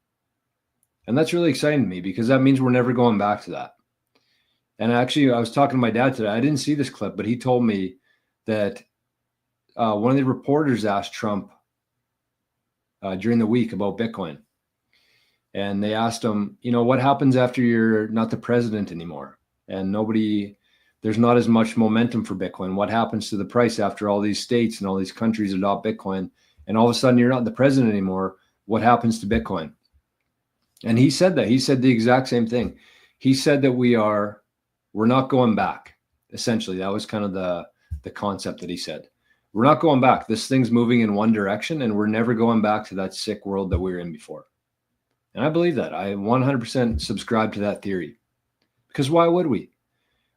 And that's really exciting to me, because that means we're never going back to that. And actually, I was talking to my dad today. I didn't see this clip, but he told me that one of the reporters asked Trump during the week about Bitcoin. And they asked him, what happens after you're not the president anymore? And there's not as much momentum for Bitcoin. What happens to the price after all these states and all these countries adopt Bitcoin? And all of a sudden you're not the president anymore. What happens to Bitcoin? And he said that. He said the exact same thing. He said that we're not going back. Essentially, that was kind of the concept that he said. We're not going back. This thing's moving in one direction, and we're never going back to that sick world that we were in before. And I believe that. I 100% subscribe to that theory. Because why would we?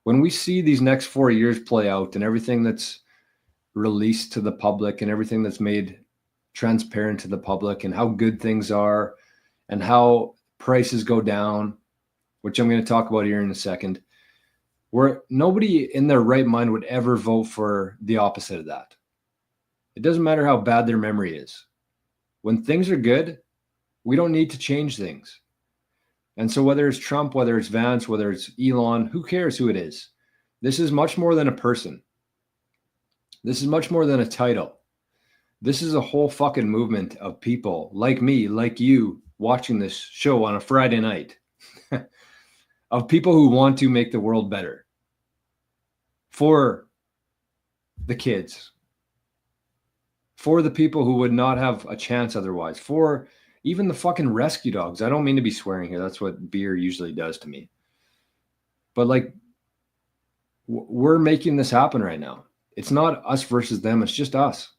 When we see these next 4 years play out and everything that's released to the public and everything that's made transparent to the public and how good things are and how prices go down, which I'm going to talk about here in a second, where nobody in their right mind would ever vote for the opposite of that. It doesn't matter how bad their memory is. When things are good, we don't need to change things. And so whether it's Trump, whether it's Vance, whether it's Elon, who cares who it is? This is much more than a person. This is much more than a title. This is a whole fucking movement of people like me, like you, watching this show on a Friday night, of people who want to make the world better for the kids, for the people who would not have a chance otherwise, for even the fucking rescue dogs. I don't mean to be swearing here. That's what beer usually does to me. But we're making this happen right now. It's not us versus them. It's just us.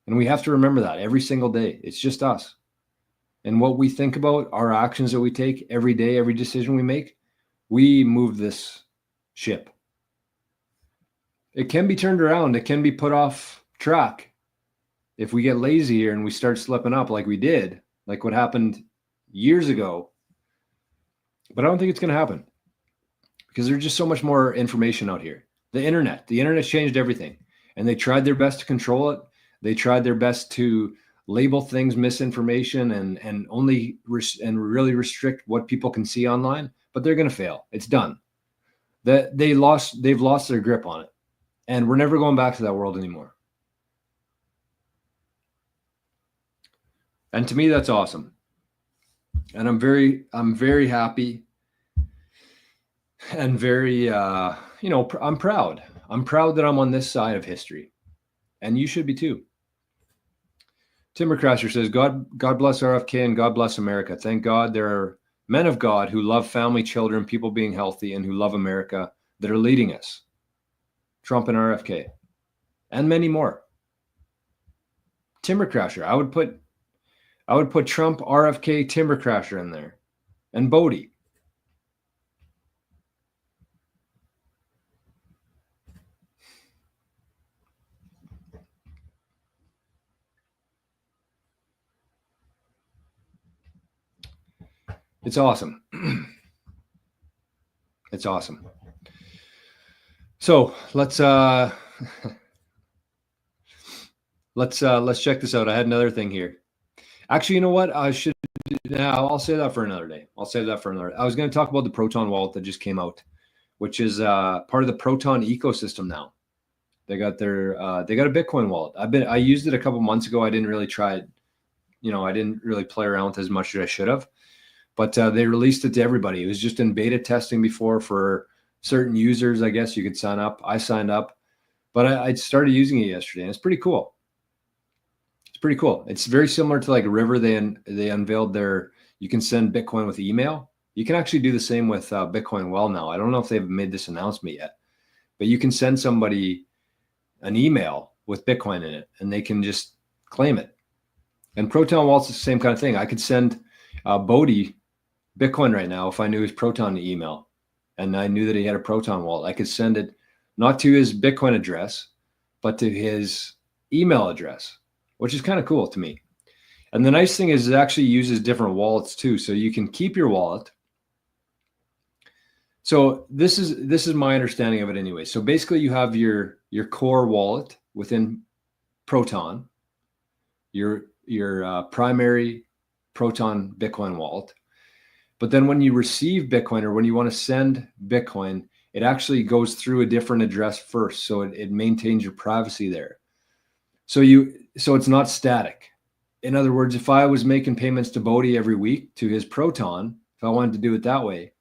And we have to remember that every single day. It's just us. And what we think about, our actions that we take every day, every decision we make, we move this ship. It can be turned around. It can be put off track. If we get lazy here and we start slipping up like we did, like what happened years ago. But I don't think it's going to happen, because there's just so much more information out here. The internet's changed everything, and they tried their best to control it. They tried their best to label things misinformation and only really restrict what people can see online, but they're going to fail. It's done. They've lost their grip on it, and we're never going back to that world anymore. And to me, that's awesome. And I'm very happy and very, I'm proud. I'm proud that I'm on this side of history, and you should be too. Timber Crasher says, God bless RFK and God bless America. Thank God there are men of God who love family, children, people being healthy, and who love America that are leading us. Trump and RFK, and many more. Timber Crasher, I would put Trump, RFK, Timber Crasher in there, and Bodie. It's awesome. It's awesome. So let's check this out. I had another thing here. Actually, you know what? I'll say that for another day. I was going to talk about the Proton wallet that just came out, which is part of the Proton ecosystem now. They got a Bitcoin wallet. I used it a couple months ago. I didn't really try it. I didn't really play around with it as much as I should have. But they released it to everybody. It was just in beta testing before for certain users. I guess you could sign up. I signed up, but I started using it yesterday, and it's pretty cool. It's very similar to like River. They unveiled you can send Bitcoin with email. You can actually do the same with Bitcoin Well now. I don't know if they've made this announcement yet, but you can send somebody an email with Bitcoin in it, and they can just claim it. And Proton Wallet's the same kind of thing. I could send Bodie Bitcoin right now if I knew his Proton email and I knew that he had a Proton wallet. I could send it not to his Bitcoin address, but to his email address, which is kind of cool to me. And the nice thing is it actually uses different wallets too. So you can keep your wallet. So this is my understanding of it anyway. So basically you have your core wallet within Proton, your primary Proton Bitcoin wallet. But then when you receive Bitcoin or when you want to send Bitcoin, it actually goes through a different address first. So it maintains your privacy there. So it's not static. In other words, if I was making payments to Bodie every week to his Proton, if I wanted to do it that way,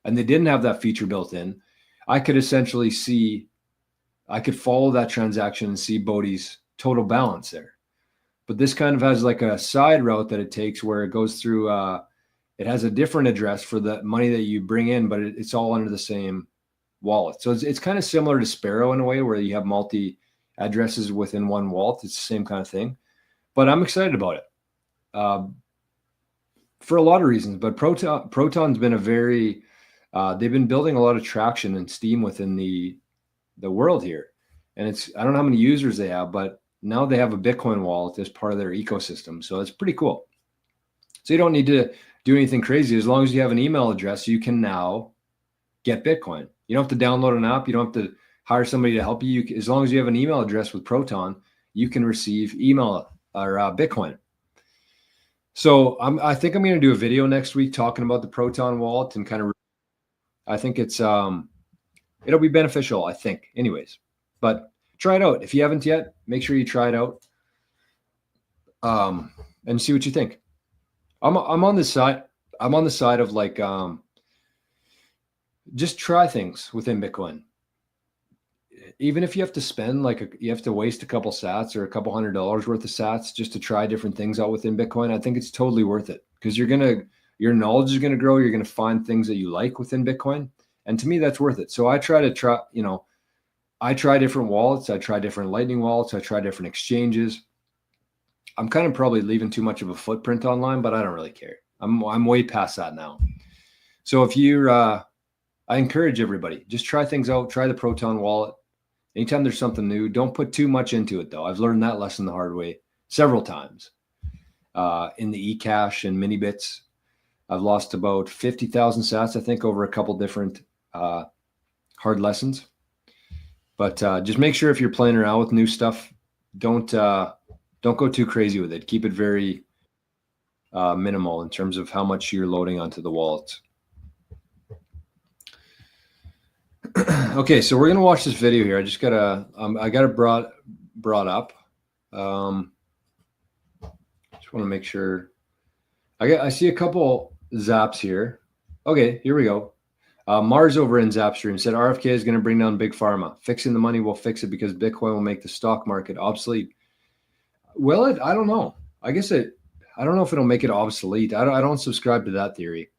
and they didn't have that feature built in, I could essentially I could follow that transaction and see Bodie's total balance there. But this kind of has like a side route that it takes where it goes through, it has a different address for the money that you bring in, but it's all under the same wallet. So it's kind of similar to Sparrow in a way where you have multi addresses within one wallet. It's the same kind of thing, but I'm excited about it for a lot of reasons. But Proton's been they've been building a lot of traction and steam within the world here. And I don't know how many users they have, but now they have a Bitcoin wallet as part of their ecosystem. So it's pretty cool. So you don't need to do anything crazy. As long as you have an email address, you can now get Bitcoin. You don't have to download an app. You don't have to hire somebody to help you. As long as you have an email address with Proton, you can receive email or Bitcoin. So I think I'm going to do a video next week talking about the Proton wallet and kind of, I think it'll be beneficial, I think, anyways. But try it out. If you haven't yet, make sure you try it out and see what you think. I'm on the side. I'm on the side of like just try things within Bitcoin. Even if you have to spend you have to waste a couple sats or a couple $100 worth of sats just to try different things out within Bitcoin, I think it's totally worth it because your knowledge is going to grow. You're going to find things that you like within Bitcoin, and to me, that's worth it. So I try different wallets. I try different Lightning wallets. I try different exchanges. I'm kind of probably leaving too much of a footprint online, but I don't really care. I'm way past that now. So if I encourage everybody, just try things out. Try the Proton wallet. Anytime there's something new, don't put too much into it though. I've learned that lesson the hard way several times. In the eCash and mini bits, I've lost about 50,000 sats, I think, over a couple different hard lessons. But just make sure if you're playing around with new stuff, don't go too crazy with it. Keep it very minimal in terms of how much you're loading onto the wallets. Okay, so we're gonna watch this video here. I just gotta I got it brought up. Just want to make sure. I see a couple zaps here. Okay, here we go. Mars over in Zapstream said RFK is going to bring down Big Pharma. Fixing the money will fix it because Bitcoin will make the stock market obsolete. Will it? I don't know. I don't know if it'll make it obsolete. I don't subscribe to that theory.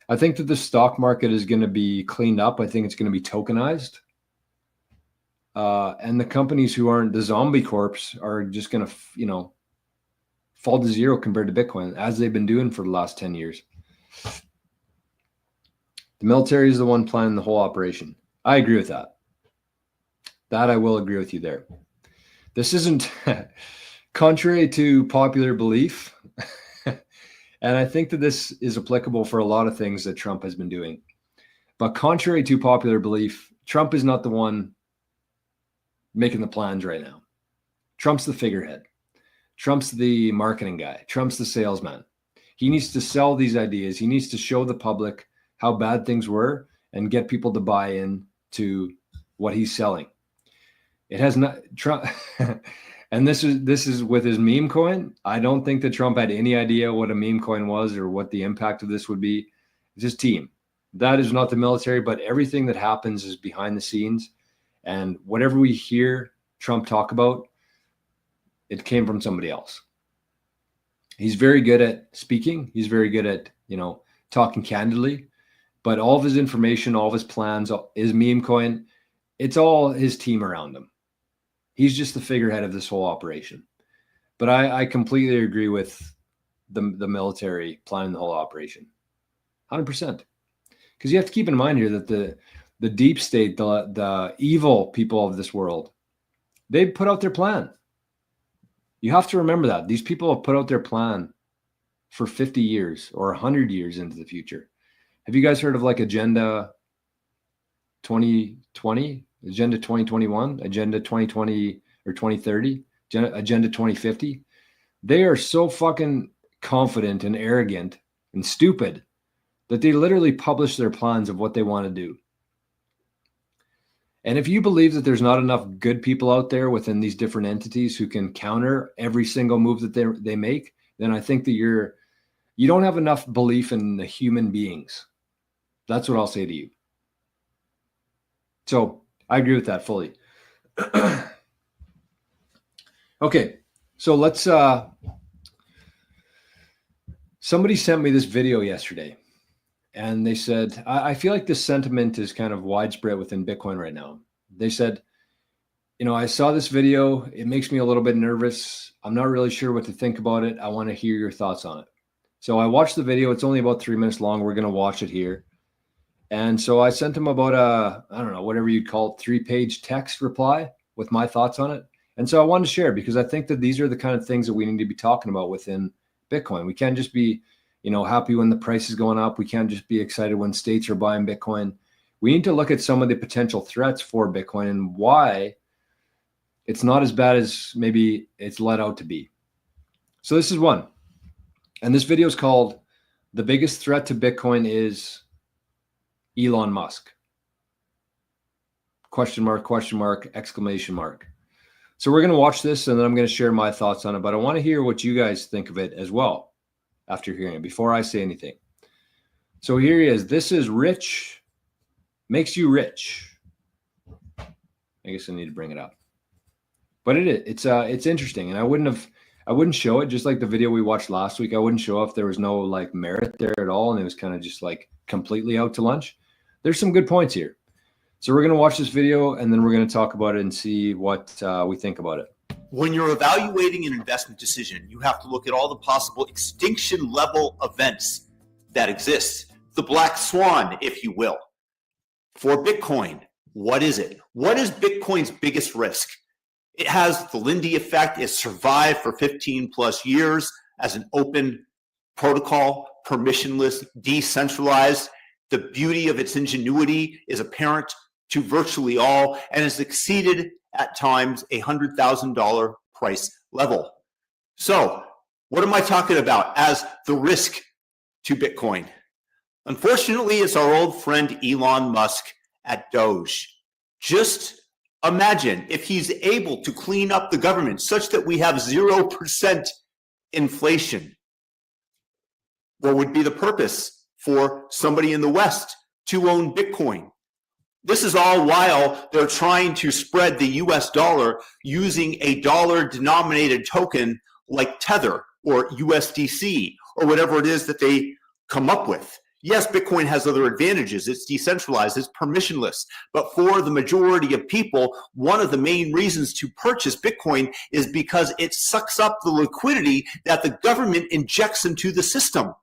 I think that the stock market is going to be cleaned up. I think it's going to be tokenized. And the companies who aren't the zombie corps are just going to, fall to zero compared to Bitcoin, as they've been doing for the last 10 years. The military is the one planning the whole operation. I agree with that. That I will agree with you there. This isn't contrary to popular belief. And I think that this is applicable for a lot of things that Trump has been doing. But contrary to popular belief, Trump is not the one making the plans right now. Trump's the figurehead. Trump's the marketing guy. Trump's the salesman. He needs to sell these ideas. He needs to show the public how bad things were and get people to buy in to what he's selling. It has not Trump. And this is with his meme coin. I don't think that Trump had any idea what a meme coin was or what the impact of this would be. It's his team. That is not the military, but everything that happens is behind the scenes. And whatever we hear Trump talk about, it came from somebody else. He's very good at speaking. He's very good at, talking candidly. But all of his information, all of his plans, his meme coin, it's all his team around him. He's just the figurehead of this whole operation. But I completely agree with the military planning the whole operation. 100%. Because you have to keep in mind here that the deep state, the evil people of this world, they put out their plan. You have to remember that. These people have put out their plan for 50 years or 100 years into the future. Have you guys heard of Agenda 2020? Agenda 2021, Agenda 2020 or 2030, Agenda 2050. They are so fucking confident and arrogant and stupid that they literally publish their plans of what they want to do. And if you believe that there's not enough good people out there within these different entities who can counter every single move that they make, then I think that you don't have enough belief in the human beings. That's what I'll say to you. So I agree with that fully. Okay, so let's somebody sent me this video yesterday, and they said, I feel like this sentiment is kind of widespread within Bitcoin right now. They said, I saw this video. It makes me a little bit nervous. I'm not really sure what to think about it. I want to hear your thoughts on it. So I watched the video. It's only about 3 minutes long. We're going to watch it here. And so I sent him about I don't know, whatever you'd call it, 3-page text reply with my thoughts on it. And so I wanted to share because I think that these are the kind of things that we need to be talking about within Bitcoin. We can't just be, happy when the price is going up. We can't just be excited when states are buying Bitcoin. We need to look at some of the potential threats for Bitcoin and why it's not as bad as maybe it's let out to be. So this is one. And this video is called "The Biggest Threat to Bitcoin is Elon Musk." Question mark, exclamation mark. So we're going to watch this and then I'm going to share my thoughts on it, but I want to hear what you guys think of it as well after hearing it before I say anything. So here he is. This is Rich Makes You Rich. I guess I need to bring it up. But it's interesting, and I wouldn't show it, just like the video we watched last week. I wouldn't show if there was no merit there at all and it was kind of just completely out to lunch. There's some good points here. So we're going to watch this video and then we're going to talk about it and see what we think about it. When you're evaluating an investment decision, you have to look at all the possible extinction level events that exist. The black swan, if you will. For Bitcoin, what is it? What is Bitcoin's biggest risk? It has the Lindy effect. It survived for 15 plus years as an open protocol, permissionless, decentralized. The beauty of its ingenuity is apparent to virtually all and has exceeded at times $100,000 price level. So what am I talking about as the risk to Bitcoin? Unfortunately, it's our old friend Elon Musk at Doge. Just imagine if he's able to clean up the government such that we have 0% inflation. What would be the purpose for somebody in the West to own Bitcoin? This is all while they're trying to spread the US dollar using a dollar denominated token like Tether or USDC or whatever it is that they come up with. Yes, Bitcoin has other advantages. It's decentralized, it's permissionless. But for the majority of people, one of the main reasons to purchase Bitcoin is because it sucks up the liquidity that the government injects into the system.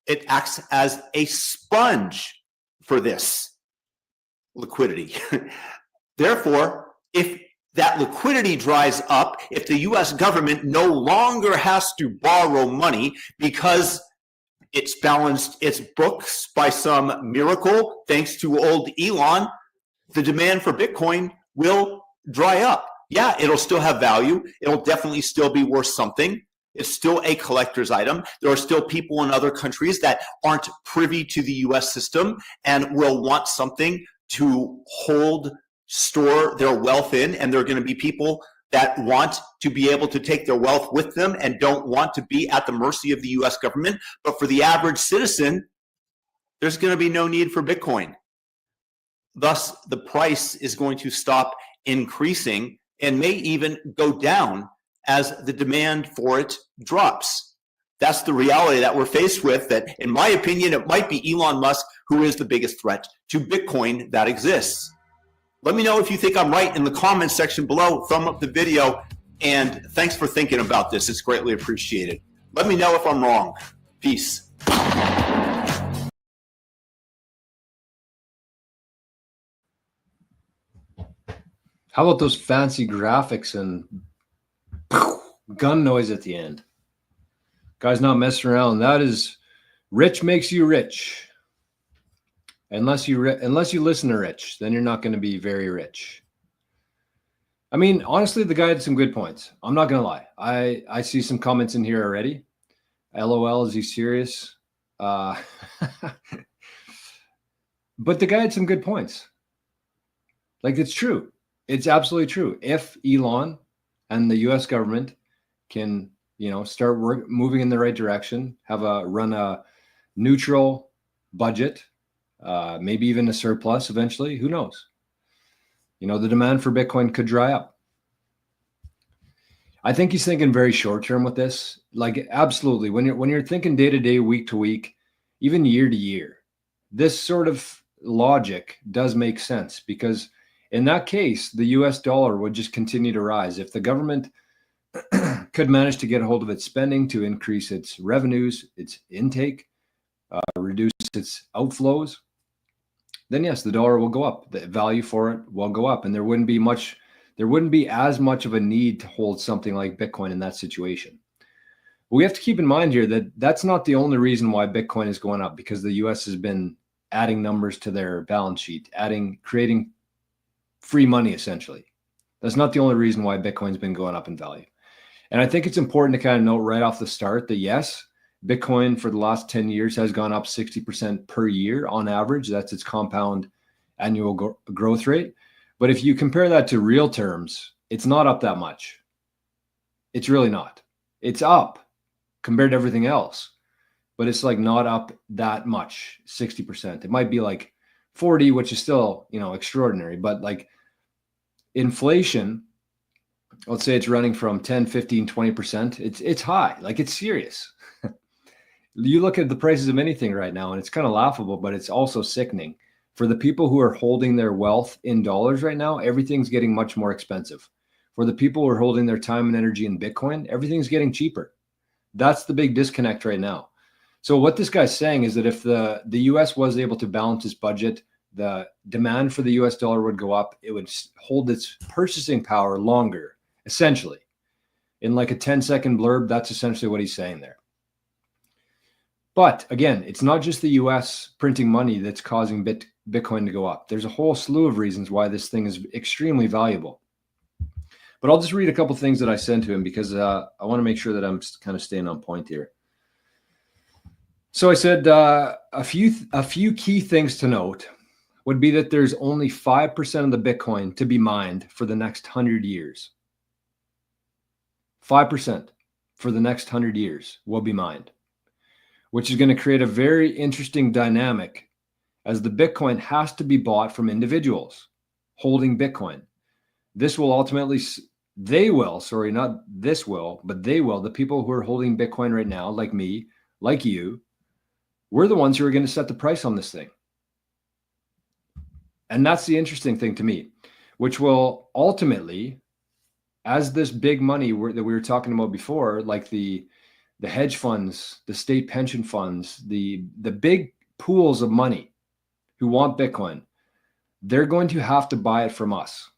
It acts as a sponge for this liquidity. Therefore, if that liquidity dries up, if the US government no longer has to borrow money because it's balanced its books by some miracle, thanks to old Elon, the demand for Bitcoin will dry up. Yeah, it'll still have value. It'll definitely still be worth something. It's still a collector's item. There are still people in other countries that aren't privy to the US system and will want something to store their wealth in. And there are going to be people that want to be able to take their wealth with them and don't want to be at the mercy of the US government. But for the average citizen, there's going to be no need for Bitcoin. Thus, the price is going to stop increasing and may even go down as the demand for it drops. That's the reality that we're faced with, that in my opinion, it might be Elon Musk who is the biggest threat to Bitcoin that exists. Let me know if you think I'm right in the comments section below. Thumb up the video, and thanks for thinking about this. It's greatly appreciated. Let me know if I'm wrong. Peace. How about those fancy graphics and gun noise at the end? Guy's not messing around. That is, rich makes you rich. Unless you listen to Rich, then you're not going to be very rich. I mean, honestly, the guy had some good points. I'm not going to lie. I see some comments in here already. LOL, is he serious? But the guy had some good points. Like, it's true. It's absolutely true. If Elon and the US government can, start moving in the right direction, run a neutral budget, maybe even a surplus eventually, who knows? The demand for Bitcoin could dry up. I think he's thinking very short term with this. Like, absolutely. When you're thinking day to day, week to week, even year to year, this sort of logic does make sense, because in that case, the US dollar would just continue to rise. If the government could manage to get a hold of its spending to increase its revenues, its intake, reduce its outflows, then yes, the dollar will go up. The value for it will go up, and there wouldn't be as much of a need to hold something like Bitcoin in that situation. But we have to keep in mind here that that's not the only reason why Bitcoin is going up, because the US has been adding numbers to their balance sheet, creating free money essentially. That's not the only reason why Bitcoin's been going up in value. And I think it's important to kind of note right off the start that yes, Bitcoin for the last 10 years has gone up 60% per year on average. That's its compound annual growth rate. But if you compare that to real terms, it's not up that much. It's really not. It's up compared to everything else, but it's like not up that much, 60%. It might be like 40, which is still, extraordinary. But like inflation, let's say it's running from 10, 15, 20%. It's high, like it's serious. You look at the prices of anything right now, and it's kind of laughable, but it's also sickening. For the people who are holding their wealth in dollars right now, everything's getting much more expensive. For the people who are holding their time and energy in Bitcoin, everything's getting cheaper. That's the big disconnect right now. So what this guy's saying is that if the US was able to balance its budget, the demand for the US dollar would go up. It would hold its purchasing power longer, essentially. In like a 10-second blurb, that's essentially what he's saying there. But again, it's not just the US printing money that's causing Bitcoin to go up. There's a whole slew of reasons why this thing is extremely valuable. But I'll just read a couple things that I sent to him, because I want to make sure that I'm kind of staying on point here. So I said a few key things to note would be that there's only 5% of the Bitcoin to be mined for the next 100 years. 5% for the next 100 years will be mined. which is going to create a very interesting dynamic, as the Bitcoin has to be bought from individuals holding Bitcoin. This will ultimately, they will, sorry, not this will, but they will, the people who are holding Bitcoin right now, like me, like you, we're the ones who are going to set the price on this thing. And that's the interesting thing to me, which will ultimately, as this big money that we were talking about before, like the hedge funds, the state pension funds, the big pools of money who want Bitcoin, they're going to have to buy it from us.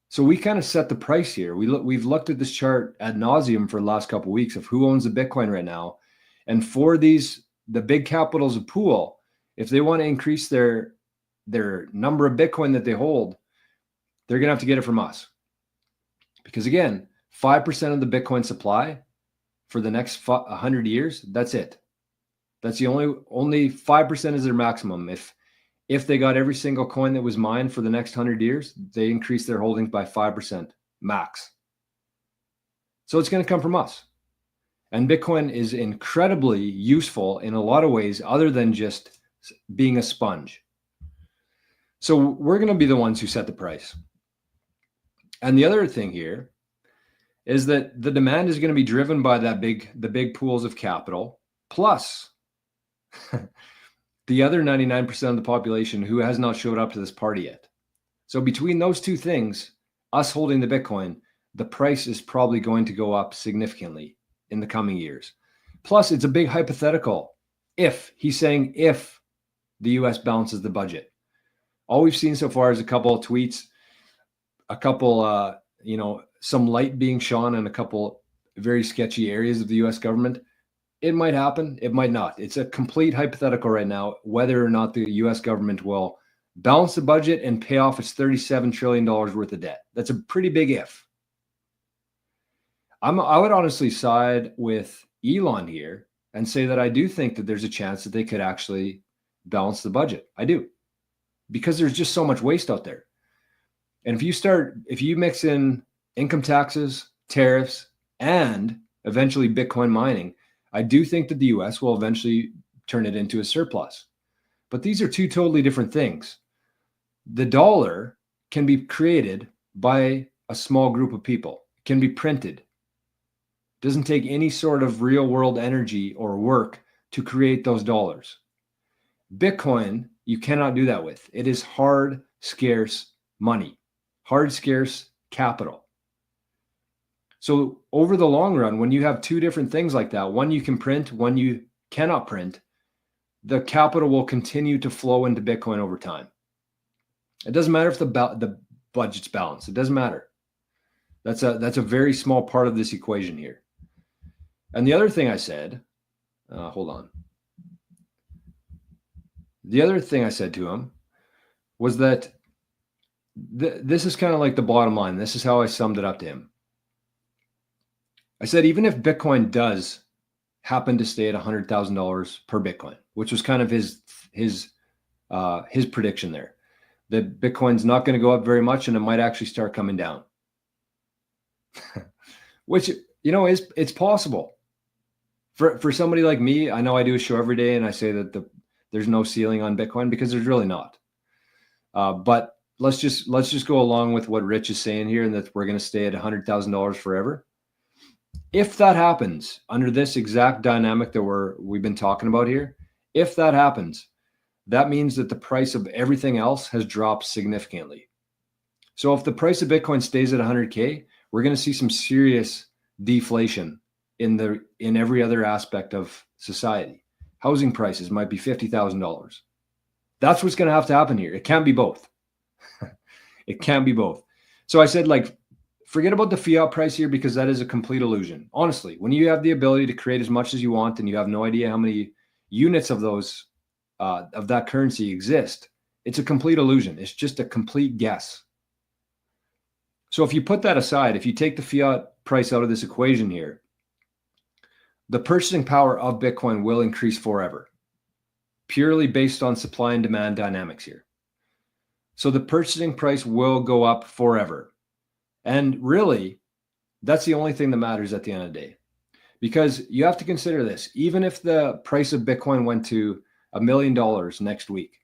So we kind of set the price here. We've looked at this chart ad nauseum for the last couple of weeks of who owns the Bitcoin right now. And for the big capitals of pool, if they want to increase their number of Bitcoin that they hold, they're going to have to get it from us. Because again, 5% of the Bitcoin supply for the next 100 years, that's it. That's the only 5% is their maximum. If they got every single coin that was mined for the next 100 years, they increase their holdings by 5% max. So it's going to come from us. And Bitcoin is incredibly useful in a lot of ways other than just being a sponge. So we're going to be the ones who set the price. And the other thing here is that the demand is going to be driven by the big pools of capital, plus the other 99% of the population who has not showed up to this party yet. So between those two things, us holding the Bitcoin, the price is probably going to go up significantly in the coming years. Plus, it's a big hypothetical. He's saying if the US balances the budget. All we've seen so far is a couple of tweets, a couple, some light being shone in a couple very sketchy areas of the US government. It might happen. It might not. It's a complete hypothetical right now, whether or not the US government will balance the budget and pay off its $37 trillion worth of debt. That's a pretty big if. I would honestly side with Elon here and say that I do think that there's a chance that they could actually balance the budget. I do. Because there's just so much waste out there. And if you mix in income taxes, tariffs, and eventually Bitcoin mining, I do think that the US will eventually turn it into a surplus. But these are two totally different things. The dollar can be created by a small group of people, it can be printed. It doesn't take any sort of real world energy or work to create those dollars. Bitcoin, you cannot do that with. It is hard, scarce money, hard, scarce capital. So over the long run, when you have two different things like that, one you can print, one you cannot print, the capital will continue to flow into Bitcoin over time. It doesn't matter if the budget's balanced. It doesn't matter. That's a very small part of this equation here. And the other thing I said, hold on. The other thing I said to him was that this is kind of like the bottom line. This is how I summed it up to him. I said, even if Bitcoin does happen to stay at $100,000 per Bitcoin, which was kind of his prediction there, that Bitcoin's not going to go up very much and it might actually start coming down, which, it's possible for somebody like me. I know I do a show every day and I say that there's no ceiling on Bitcoin because there's really not. But let's just go along with what Rich is saying here, and that we're going to stay at $100,000 forever. If that happens under this exact dynamic that we've been talking about here, if that happens, that means that the price of everything else has dropped significantly. So if the price of Bitcoin stays at 100K, we're going to see some serious deflation in every other aspect of society. Housing prices might be $50,000. That's what's going to have to happen here. It can't be both. It can't be both. So I said, forget about the fiat price here, because that is a complete illusion. Honestly, when you have the ability to create as much as you want and you have no idea how many units of those of that currency exist, it's a complete illusion. It's just a complete guess. So if you put that aside, if you take the fiat price out of this equation here, the purchasing power of Bitcoin will increase forever, purely based on supply and demand dynamics here. So the purchasing price will go up forever. And really, that's the only thing that matters at the end of the day. Because you have to consider this, even if the price of Bitcoin went to $1 million next week,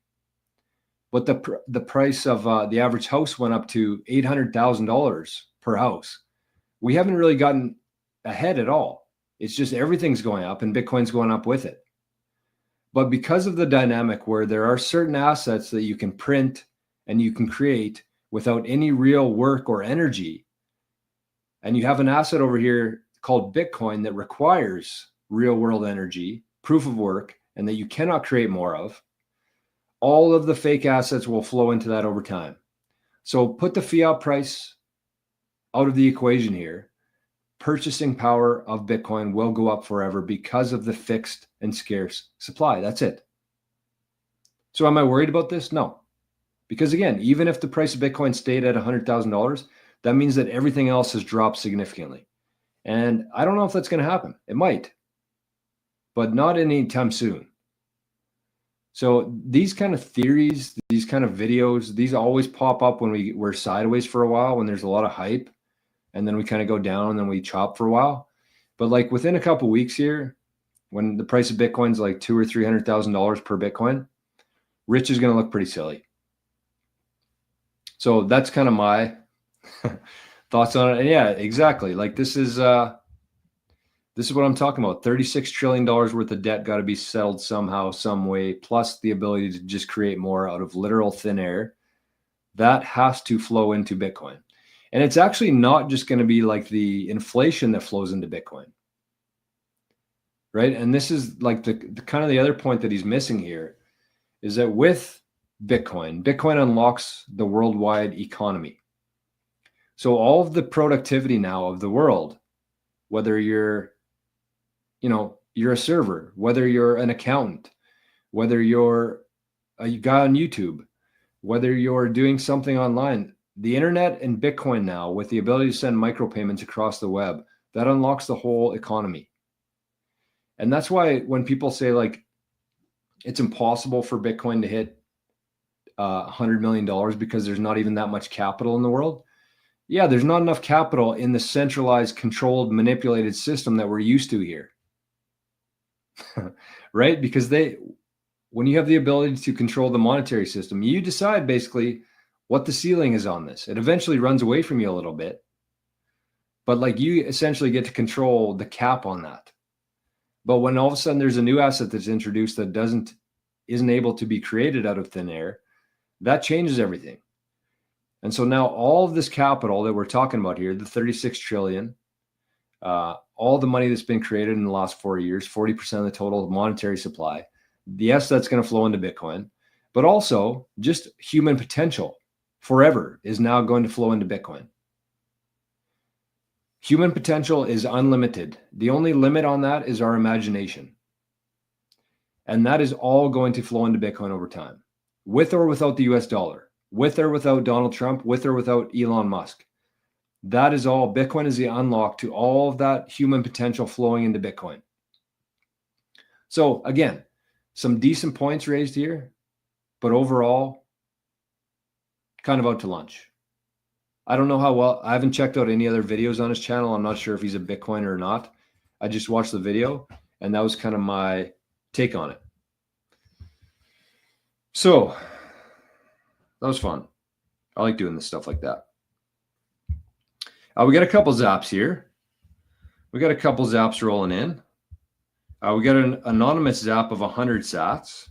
but the price of the average house went up to $800,000 per house, we haven't really gotten ahead at all. It's just everything's going up and Bitcoin's going up with it. But because of the dynamic where there are certain assets that you can print and you can create without any real work or energy, and you have an asset over here called Bitcoin that requires real world energy, proof of work, and that you cannot create more of, all of the fake assets will flow into that over time. So put the fiat price out of the equation here. Purchasing power of Bitcoin will go up forever because of the fixed and scarce supply. That's it. So am I worried about this? No. Because again, even if the price of Bitcoin stayed at $100,000, that means that everything else has dropped significantly. And I don't know if that's going to happen. It might, but not anytime soon. So these kind of theories, these kind of videos, these always pop up when we're sideways for a while, when there's a lot of hype, and then we kind of go down and then we chop for a while. But like within a couple of weeks here, when the price of Bitcoin's like $200,000 or $300,000 per Bitcoin, Rich is going to look pretty silly. So that's kind of my thoughts on it. And yeah, exactly. Like this is what I'm talking about. $36 trillion worth of debt got to be settled somehow, some way, plus the ability to just create more out of literal thin air. That has to flow into Bitcoin. And it's actually not just going to be like the inflation that flows into Bitcoin. Right? And this is like the kind of the other point that he's missing here is that with Bitcoin unlocks the worldwide economy. So all of the productivity now of the world, whether you're a server, whether you're an accountant, whether you're a guy on YouTube, whether you're doing something online, the internet and Bitcoin now, with the ability to send micropayments across the web, that unlocks the whole economy. And that's why when people say like it's impossible for Bitcoin to hit $100 million because there's not even that much capital in the world. Yeah, there's not enough capital in the centralized, controlled, manipulated system that we're used to here. Right? Because when you have the ability to control the monetary system, you decide basically what the ceiling is on this. It eventually runs away from you a little bit, but like you essentially get to control the cap on that. But when all of a sudden there's a new asset that's introduced that isn't able to be created out of thin air, that changes everything. And so now all of this capital that we're talking about here, the 36 trillion, all the money that's been created in the last 4 years, 40% of the total monetary supply, yes, that's going to flow into Bitcoin, but also just human potential forever is now going to flow into Bitcoin. Human potential is unlimited. The only limit on that is our imagination. And that is all going to flow into Bitcoin over time, with or without the US dollar, with or without Donald Trump, with or without Elon Musk. That is all. Bitcoin is the unlock to all of that human potential flowing into Bitcoin. So again, some decent points raised here, but overall, kind of out to lunch. I don't know how well, I haven't checked out any other videos on his channel. I'm not sure if he's a Bitcoiner or not. I just watched the video and that was kind of my take on it. So that was fun. I like doing this stuff like that. We got a couple zaps here. We got a couple zaps rolling in. We got an anonymous zap of 100 sats.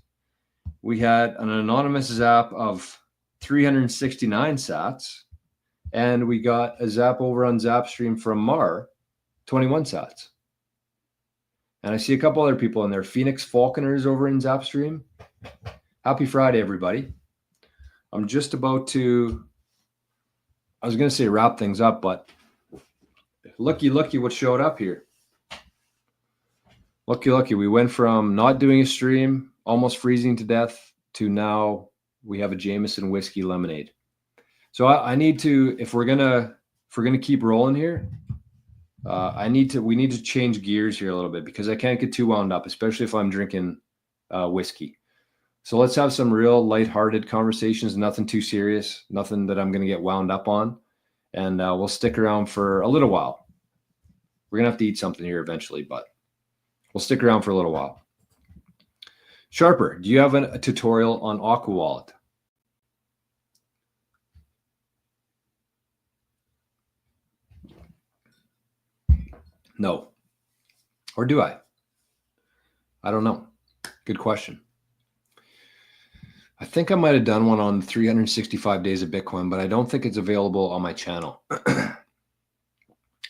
We had an anonymous zap of 369 sats. And we got a zap over on Zapstream from Mar, 21 sats. And I see a couple other people in there. Phoenix Falconer is over in Zapstream. Happy Friday, everybody. I'm just about to, I was going to say wrap things up, but looky what showed up here. Lucky. We went from not doing a stream, almost freezing to death, to now we have a Jameson whiskey lemonade. So I need to, if we're gonna keep rolling here, we need to change gears here a little bit because I can't get too wound up, especially if I'm drinking whiskey. So let's have some real lighthearted conversations, nothing too serious, nothing that I'm going to get wound up on. And we'll stick around for a little while. We're going to have to eat something here eventually, but we'll stick around for a little while. Sharper, do you have a tutorial on Aqua Wallet? No. Or do I? I don't know. Good question. I think I might have done one on 365 days of Bitcoin, but I don't think it's available on my channel.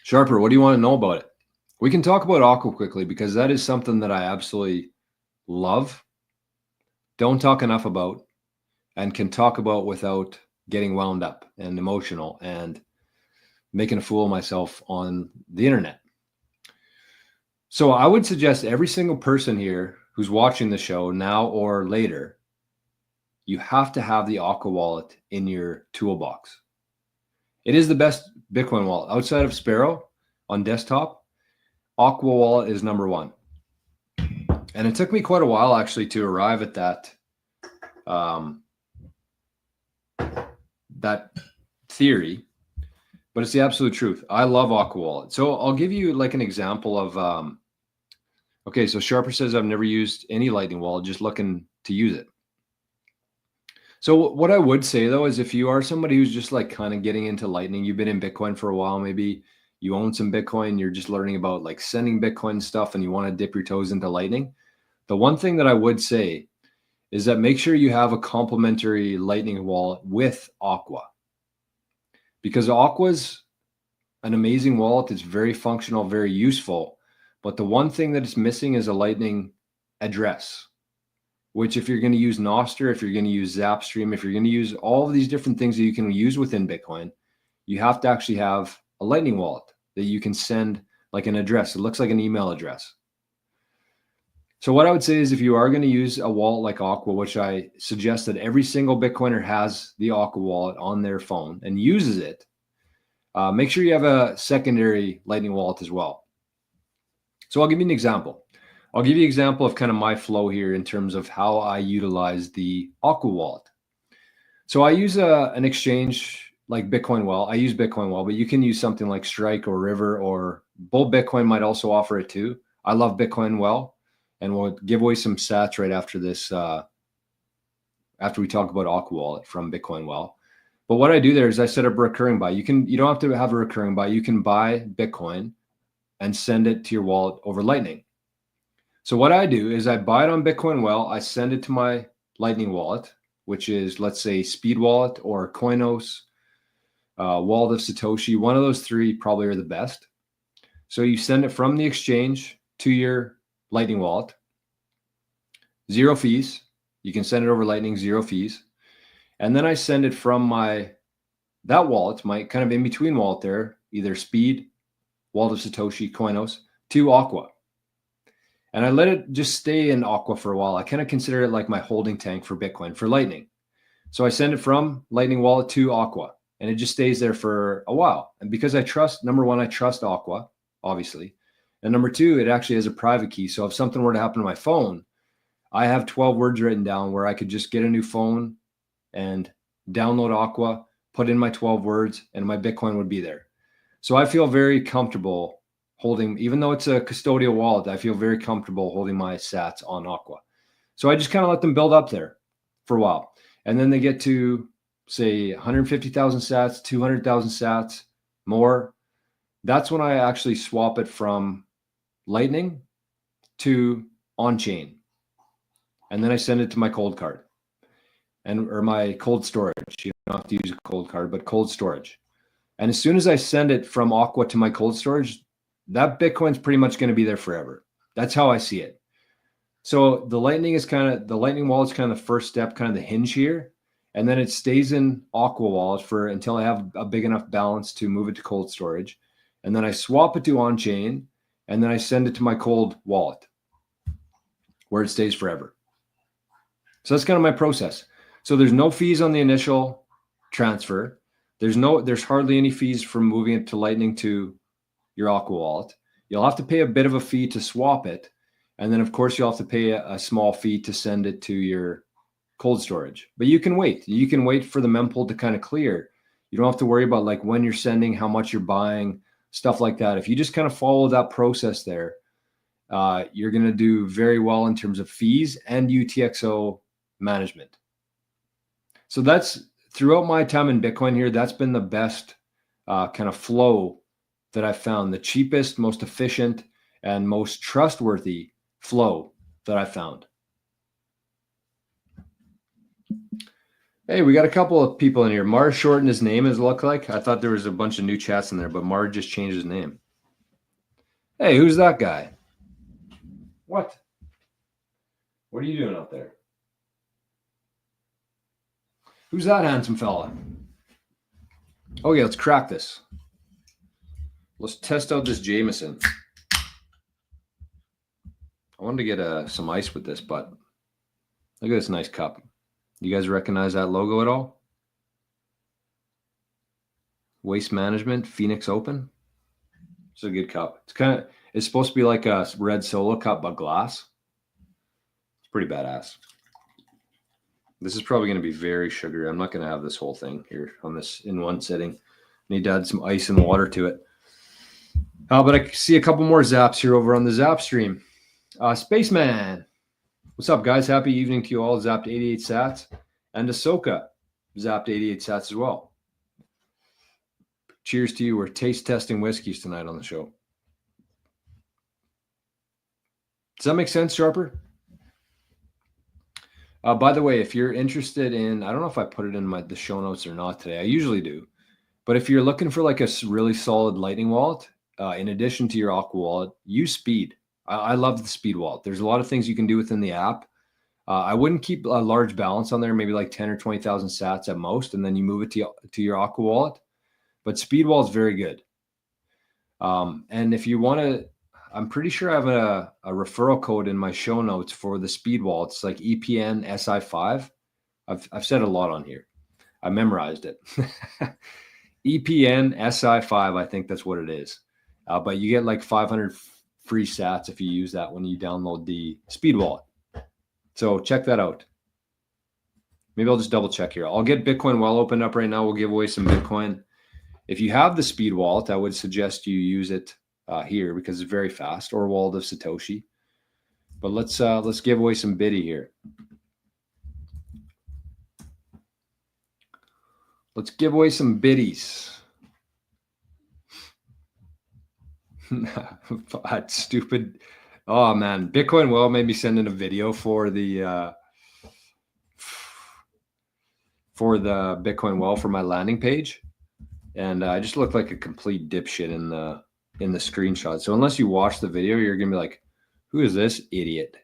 Sharper, what do you want to know about it? We can talk about Aqua quickly because that is something that I absolutely love, don't talk enough about, and can talk about without getting wound up and emotional and making a fool of myself on the internet. So I would suggest every single person here who's watching the show now or later, you have to have the Aqua Wallet in your toolbox. It is the best Bitcoin wallet. Outside of Sparrow on desktop, Aqua Wallet is number one. And it took me quite a while actually to arrive at that, that theory, but it's the absolute truth. I love Aqua Wallet. So I'll give you like an example of, okay, so Sharper says I've never used any Lightning Wallet, just looking to use it. So what I would say though, is if you are somebody who's just like kind of getting into Lightning, you've been in Bitcoin for a while, maybe you own some Bitcoin, you're just learning about like sending Bitcoin stuff and you want to dip your toes into Lightning. The one thing that I would say is that make sure you have a complementary Lightning wallet with Aqua, because Aqua's an amazing wallet. It's very functional, very useful. But the one thing that it's missing is a Lightning address, which if you're going to use Nostr, if you're going to use Zapstream, if you're going to use all of these different things that you can use within Bitcoin, you have to actually have a Lightning wallet that you can send like an address. It looks like an email address. So what I would say is if you are going to use a wallet like Aqua, which I suggest that every single Bitcoiner has the Aqua wallet on their phone and uses it, make sure you have a secondary Lightning wallet as well. So I'll give you an example. I'll give you an example of kind of my flow here in terms of how I utilize the Aqua wallet. So I use an exchange like Bitcoin Well. I use Bitcoin Well, but you can use something like Strike or River, or Bull Bitcoin might also offer it too. I love Bitcoin Well, and we'll give away some sats right after this, after we talk about Aqua wallet from Bitcoin Well. But what I do there is I set up a recurring buy. You don't have to have a recurring buy. You can buy Bitcoin and send it to your wallet over Lightning. So what I do is I buy it on Bitcoin Well, I send it to my Lightning wallet, which is, let's say, Speed Wallet or Koinos, Wallet of Satoshi. One of those three probably are the best. So you send it from the exchange to your Lightning wallet. 0 fees. You can send it over Lightning, 0 fees. And then I send it from that wallet, my kind of in-between wallet there, either Speed, Wallet of Satoshi, Koinos, to Aqua. And I let it just stay in Aqua for a while. I kind of consider it like my holding tank for Bitcoin, for Lightning. So I send it from Lightning wallet to Aqua, and it just stays there for a while. And because I trust, number one, I trust Aqua, obviously. And number two, it actually has a private key. So if something were to happen to my phone, I have 12 words written down where I could just get a new phone and download Aqua, put in my 12 words, and my Bitcoin would be there. So I feel very comfortable holding, even though it's a custodial wallet, I feel very comfortable holding my sats on Aqua. So I just kind of let them build up there for a while. And then they get to, say, 150,000 sats, 200,000 sats, more. That's when I actually swap it from Lightning to on-chain. And then I send it to my cold card or my cold storage. You don't have to use a cold card, but cold storage. And as soon as I send it from Aqua to my cold storage, that Bitcoin's pretty much going to be there forever. That's how I see it. So the Lightning wallet is kind of the first step, kind of the hinge here. And then it stays in Aqua wallet until I have a big enough balance to move it to cold storage. And then I swap it to on-chain, and then I send it to my cold wallet where it stays forever. So that's kind of my process. So there's no fees on the initial transfer. There's hardly any fees from moving it to Lightning to your Aqua wallet. You'll have to pay a bit of a fee to swap it. And then of course you'll have to pay a small fee to send it to your cold storage, but you can wait. You can wait for the mempool to kind of clear. You don't have to worry about like when you're sending, how much you're buying, stuff like that. If you just kind of follow that process there, you're going to do very well in terms of fees and UTXO management. So that's throughout my time in Bitcoin here, that's been the best kind of flow that I've found, the cheapest, most efficient, and most trustworthy flow that I found. Hey, we got a couple of people in here. Mar shortened his name, as it looked like. I thought there was a bunch of new chats in there, but Mar just changed his name. Hey, who's that guy? What? What are you doing out there? Who's that handsome fella? Okay, let's crack this. Let's test out this Jameson. I wanted to get some ice with this, but look at this nice cup. You guys recognize that logo at all? Waste Management, Phoenix Open. It's a good cup. It's supposed to be like a red Solo cup, but glass. It's pretty badass. This is probably going to be very sugary. I'm not going to have this whole thing here on this in one sitting. Need to add some ice and water to it. But I see a couple more zaps here over on the Zap stream. Spaceman. What's up, guys? Happy evening to you all. Zapped 88 sats. And Ahsoka zapped 88 sats as well. Cheers to you. We're taste testing whiskeys tonight on the show. Does that make sense, Sharper? By the way, if you're interested in, I don't know if I put it in the show notes or not today. I usually do. But if you're looking for like a really solid Lightning wallet, in addition to your Aqua wallet, use Speed. I love the Speed wallet. There's a lot of things you can do within the app. I wouldn't keep a large balance on there, maybe like 10 or 20,000 sats at most, and then you move it to your Aqua wallet. But Speed wallet is very good. And if you want to, I'm pretty sure I have a referral code in my show notes for the Speed wallet. It's like EPN SI5. I've said a lot on here. I memorized it. EPN SI5, I think that's what it is. But you get like 500 free sats if you use that when you download the Speed wallet. So check that out. Maybe I'll just double check here. I'll get Bitcoin Well opened up right now. We'll give away some Bitcoin. If you have the Speed wallet, I would suggest you use it here because it's very fast, or Wallet of Satoshi. But let's give away some biddy here. Let's give away some biddies. That's stupid. Oh man, Bitcoin Well made me send in a video for the Bitcoin Well for my landing page, and I just looked like a complete dipshit in the screenshot. So unless you watch the video, you're gonna be like, "Who is this idiot?"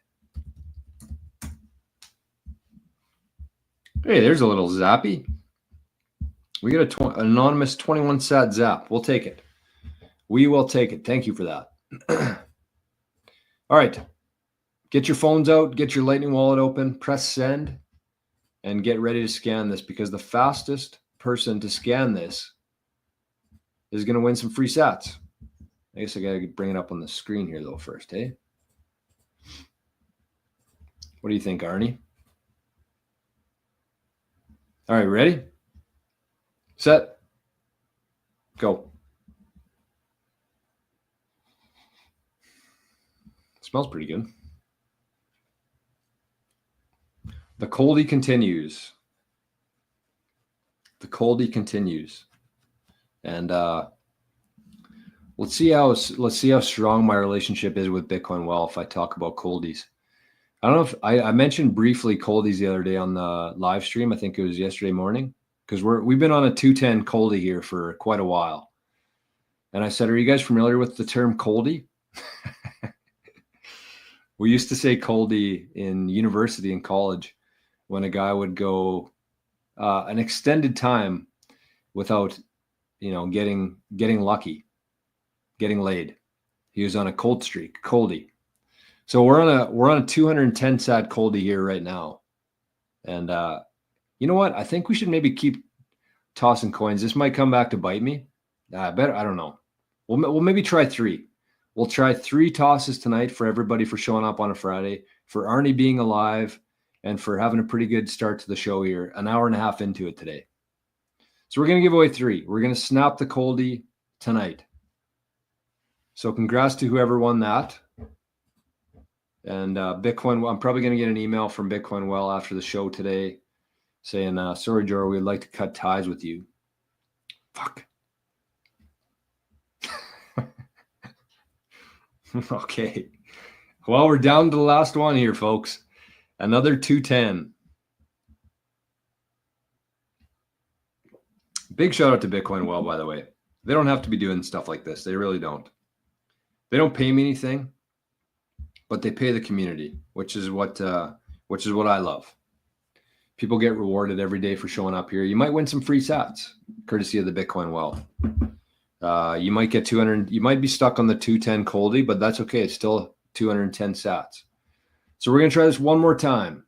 Hey, there's a little zappy. We got an anonymous 21 sat zap. We'll take it. We will take it. Thank you for that. All right. Get your phones out. Get your Lightning wallet open. Press send. And get ready to scan this, because the fastest person to scan this is going to win some free sats. I guess I got to bring it up on the screen here, though, first, hey? What do you think, Arnie? All right, ready? Set. Go. Smells pretty good. The coldie continues. The coldie continues. And let's see how strong my relationship is with Bitcoin Well if I talk about coldies. I don't know if I mentioned briefly coldies the other day on the live stream. I think it was yesterday morning, because we've been on a 210 coldie here for quite a while. And I said, are you guys familiar with the term coldie? We used to say coldie in university and college when a guy would go an extended time without, getting lucky, getting laid. He was on a cold streak, coldie. So we're on a 210 sat coldie here right now. And you know what? I think we should maybe keep tossing coins. This might come back to bite me. I don't know. We'll maybe try 3. We'll try 3 tosses tonight for everybody for showing up on a Friday, for Arnie being alive, and for having a pretty good start to the show here, an hour and a half into it today. So we're going to give away 3. We're going to snap the coldie tonight. So congrats to whoever won that. And Bitcoin, I'm probably going to get an email from Bitcoin Well after the show today saying, sorry, Joe, we'd like to cut ties with you. Fuck. Okay. Well, we're down to the last one here, folks. Another 210. Big shout out to Bitcoin Well, by the way. They don't have to be doing stuff like this. They really don't. They don't pay me anything, but they pay the community, which is what I love. People get rewarded every day for showing up here. You might win some free sats, courtesy of the Bitcoin Well. You might get 200. You might be stuck on the 210 coldie, but that's okay. It's still 210 sats. So we're going to try this one more time.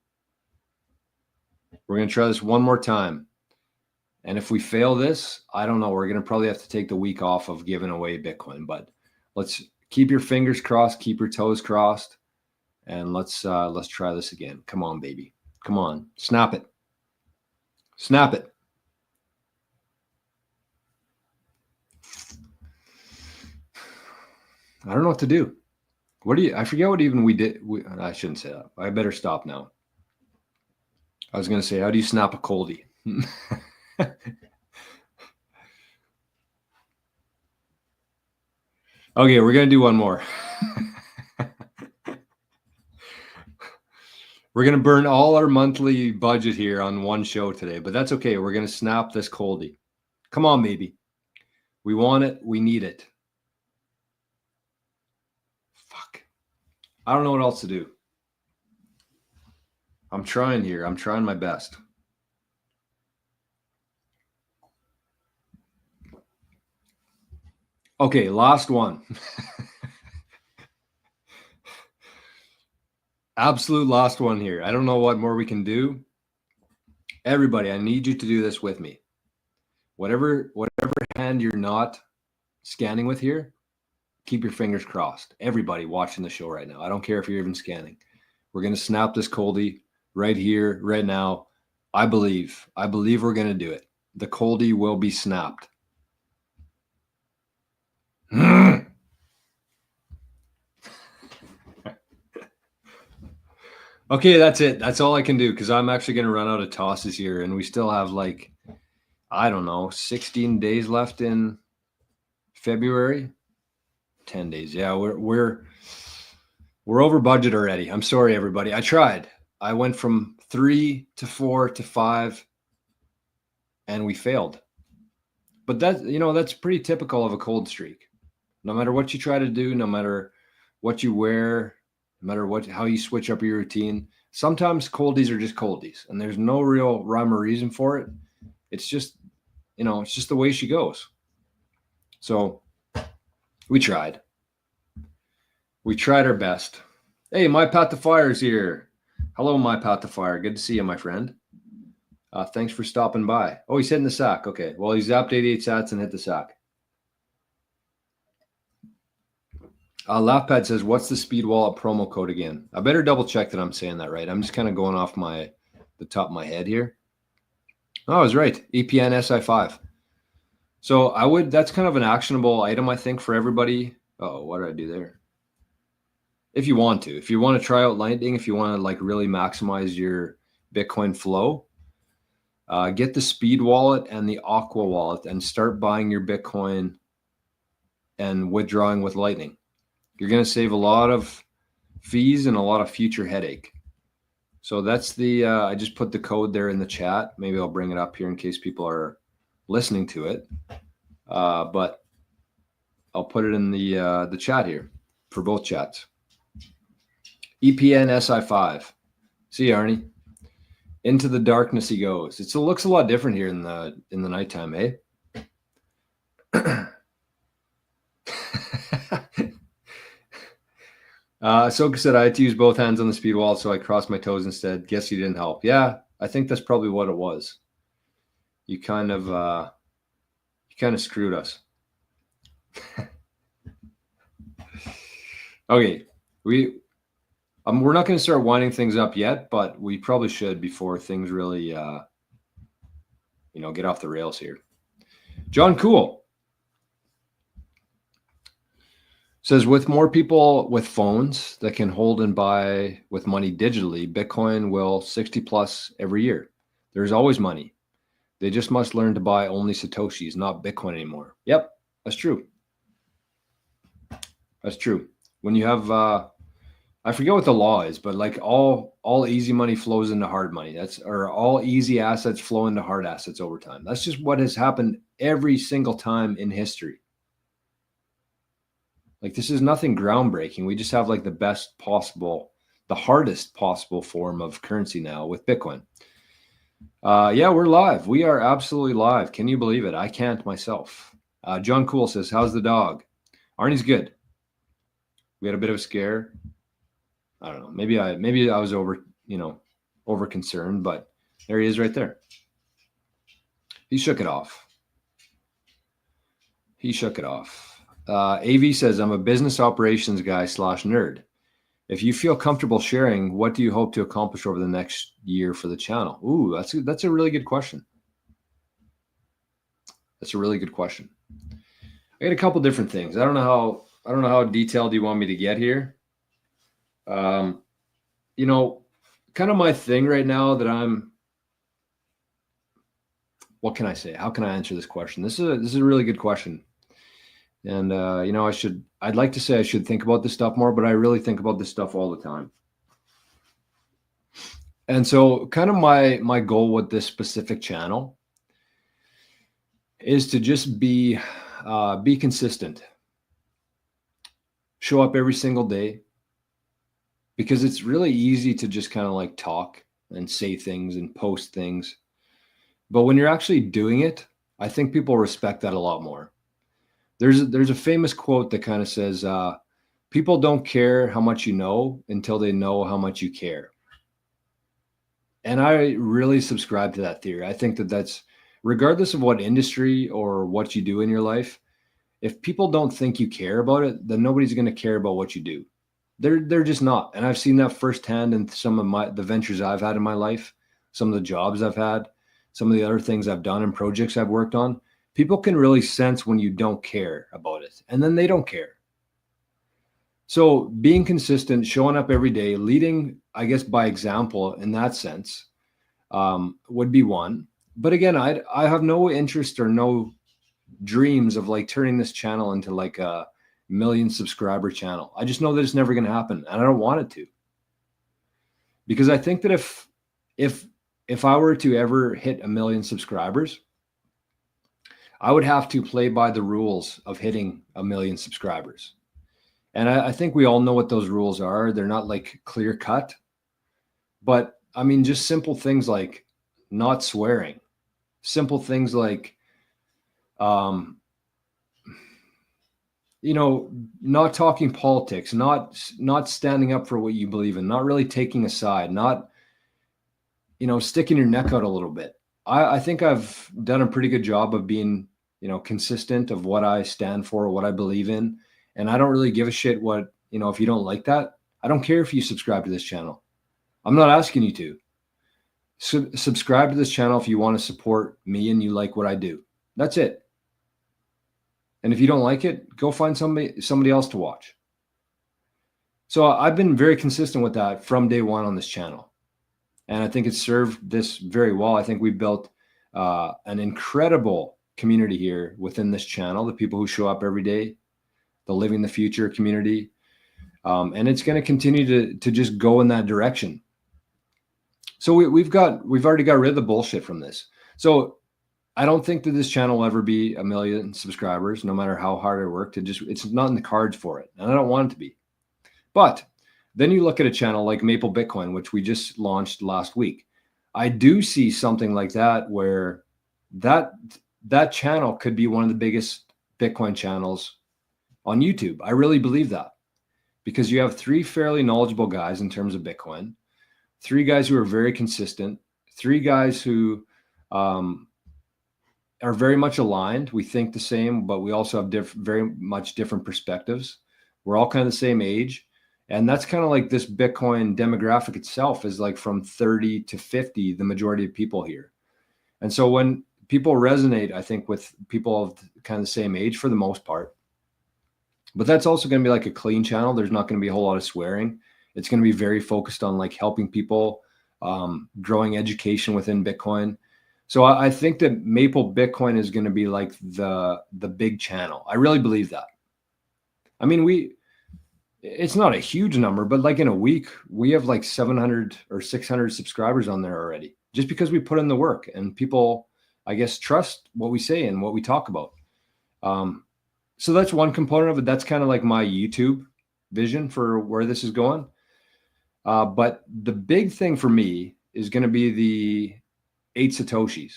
And if we fail this, I don't know. We're going to probably have to take the week off of giving away Bitcoin, but let's keep your fingers crossed, keep your toes crossed, and let's try this again. Come on, baby. Come on. Snap it. Snap it. I don't know what to do. I forget what even we did. I shouldn't say that. I better stop now. I was going to say, how do you snap a coldie? Okay, we're going to do one more. We're going to burn all our monthly budget here on one show today, but that's okay. We're going to snap this coldie. Come on, baby. We want it. We need it. Fuck. I don't know what else to do. I'm trying here. I'm trying my best. Okay, last one. Absolute last one here. I don't know what more we can do. Everybody, I need you to do this with me. Whatever hand you're not scanning with here, keep your fingers crossed. Everybody watching the show right now. I don't care if you're even scanning. We're going to snap this coldie right here, right now. I believe we're going to do it. The coldie will be snapped. Okay, that's it. That's all I can do because I'm actually going to run out of tosses here, and we still have like, I don't know, 16 days left in February. 10 days. Yeah, we're over budget already. I'm sorry, everybody. I tried. I went from 3 to 4 to 5, and we failed. But that's pretty typical of a cold streak. No matter what you try to do, no matter what you wear, no matter how you switch up your routine, sometimes coldies are just coldies, and there's no real rhyme or reason for it. It's just, it's just the way she goes. So we tried. We tried our best. Hey, My Path to Fire's here. Hello, My Path to Fire. Good to see you, my friend. Thanks for stopping by. Oh, he's hitting the sack. Okay. Well, he zapped 88 sats and hit the sack. Laughpad says, what's the Speed Wallet promo code again? I better double check that I'm saying that right. I'm just kind of going off the top of my head here. Oh, I was right. EPN SI5. So that's kind of an actionable item, I think, for everybody. Oh, what did I do there? If you want to try out Lightning, if you want to like really maximize your Bitcoin flow, get the Speed Wallet and the Aqua Wallet and start buying your Bitcoin and withdrawing with Lightning. You're going to save a lot of fees and a lot of future headache. So that's I just put the code there in the chat. Maybe I'll bring it up here in case people are listening to it. But I'll put it in the chat here for both chats. EPN SI5. See, Arnie? Into the darkness he goes. It looks a lot different here in the nighttime, eh? Soka said I had to use both hands on the Speed Wallet, so I crossed my toes instead. Guess you didn't help. Yeah, I think that's probably what it was. You kind of screwed us. Okay, we're not going to start winding things up yet, but we probably should before things really get off the rails here. John Cool. Says with more people with phones that can hold and buy with money digitally, Bitcoin will 60 plus every year. There's always money. They just must learn to buy only Satoshis, not Bitcoin anymore. Yep, that's true. That's true. When you have, I forget what the law is, but like all easy money flows into hard money. Or all easy assets flow into hard assets over time. That's just what has happened every single time in history. Like this is nothing groundbreaking. We just have like the best possible, the hardest possible form of currency now with Bitcoin. Yeah, we're live. We are absolutely live. Can you believe it? I can't myself. John Cool says, how's the dog? Arnie's good. We had a bit of a scare. I don't know. Maybe I was over concerned, but there he is right there. He shook it off. AV says, I'm a business operations guy / nerd. If you feel comfortable sharing, what do you hope to accomplish over the next year for the channel? Ooh, that's a really good question. That's a really good question. I got a couple different things. I don't know how detailed you want me to get here. Kind of my thing right now that what can I say? How can I answer this question? This is a really good question. And, I'd like to say I should think about this stuff more, but I really think about this stuff all the time. And so kind of my goal with this specific channel is to just be consistent, show up every single day, because it's really easy to just kind of like talk and say things and post things. But when you're actually doing it, I think people respect that a lot more. There's a famous quote that kind of says, people don't care how much you know until they know how much you care. And I really subscribe to that theory. I think that's regardless of what industry or what you do in your life, if people don't think you care about it, then nobody's going to care about what you do. They're just not. And I've seen that firsthand in some of the ventures I've had in my life, some of the jobs I've had, some of the other things I've done and projects I've worked on. People can really sense when you don't care about it, and then they don't care. So being consistent, showing up every day, leading, I guess, by example in that sense, would be one. But again, I have no interest or no dreams of like turning this channel into like a 1 million subscriber channel. I just know that it's never going to happen, and I don't want it to. Because I think that if I were to ever hit 1 million subscribers, I would have to play by the rules of hitting 1 million subscribers. And I think we all know what those rules are. They're not like clear cut, but I mean, just simple things like not swearing, simple things like, not talking politics, not standing up for what you believe in, not really taking a side, not, sticking your neck out a little bit. I think I've done a pretty good job of being, consistent of what I stand for, what I believe in. And I don't really give a shit what, if you don't like that, I don't care if you subscribe to this channel. I'm not asking you to. Subscribe to this channel if you want to support me and you like what I do. That's it. And if you don't like it, go find somebody else to watch. So I've been very consistent with that from day one on this channel. And I think it's served this very well. I think we built an incredible community here within this channel, the people who show up every day, the Living the Future community. And it's going to continue to just go in that direction. So we've already got rid of the bullshit from this. So I don't think that this channel will ever be 1 million subscribers, no matter how hard I work. It's not in the cards for it. And I don't want it to be. But then you look at a channel like Maple Bitcoin, which we just launched last week. I do see something like that where that channel could be one of the biggest Bitcoin channels on YouTube. I really believe that, because you have 3 fairly knowledgeable guys in terms of Bitcoin, 3 guys who are very consistent, 3 guys who are very much aligned. We think the same, but we also have very much different perspectives. We're all kind of the same age. And that's kind of like this Bitcoin demographic itself is like from 30 to 50, the majority of people here. And so when people resonate, I think, with people of kind of the same age for the most part, But that's also going to be like a clean channel. There's not going to be a whole lot of swearing. It's going to be very focused on like helping people, growing education within Bitcoin. So I think that Maple Bitcoin is going to be like the big channel. I really believe that. I mean, it's not a huge number, but like in a week, we have like 700 or 600 subscribers on there already, just because we put in the work and people, I guess, trust what we say and what we talk about. So that's one component of it. That's kind of like my YouTube vision for where this is going. But the big thing for me is going to be the 8 Satoshis.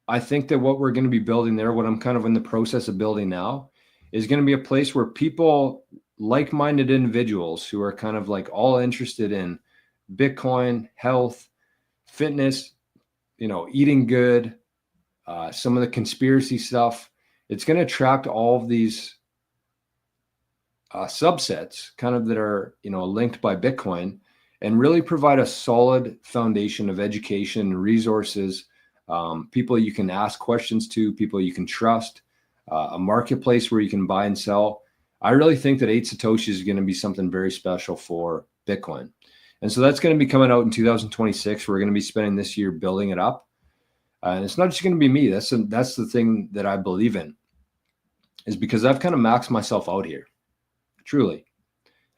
I think that what we're going to be building there, what I'm kind of in the process of building now, is going to be a place where people, like-minded individuals who are kind of like all interested in Bitcoin, health, fitness, eating good, some of the conspiracy stuff, it's going to attract all of these subsets kind of that are, linked by Bitcoin, and really provide a solid foundation of education, resources, people you can ask questions to, people you can trust, a marketplace where you can buy and sell. I really think that 8 Satoshis is going to be something very special for Bitcoin. And so that's going to be coming out in 2026. We're going to be spending this year building it up. And it's not just going to be me. That's the thing that I believe in, is because I've kind of maxed myself out here. Truly.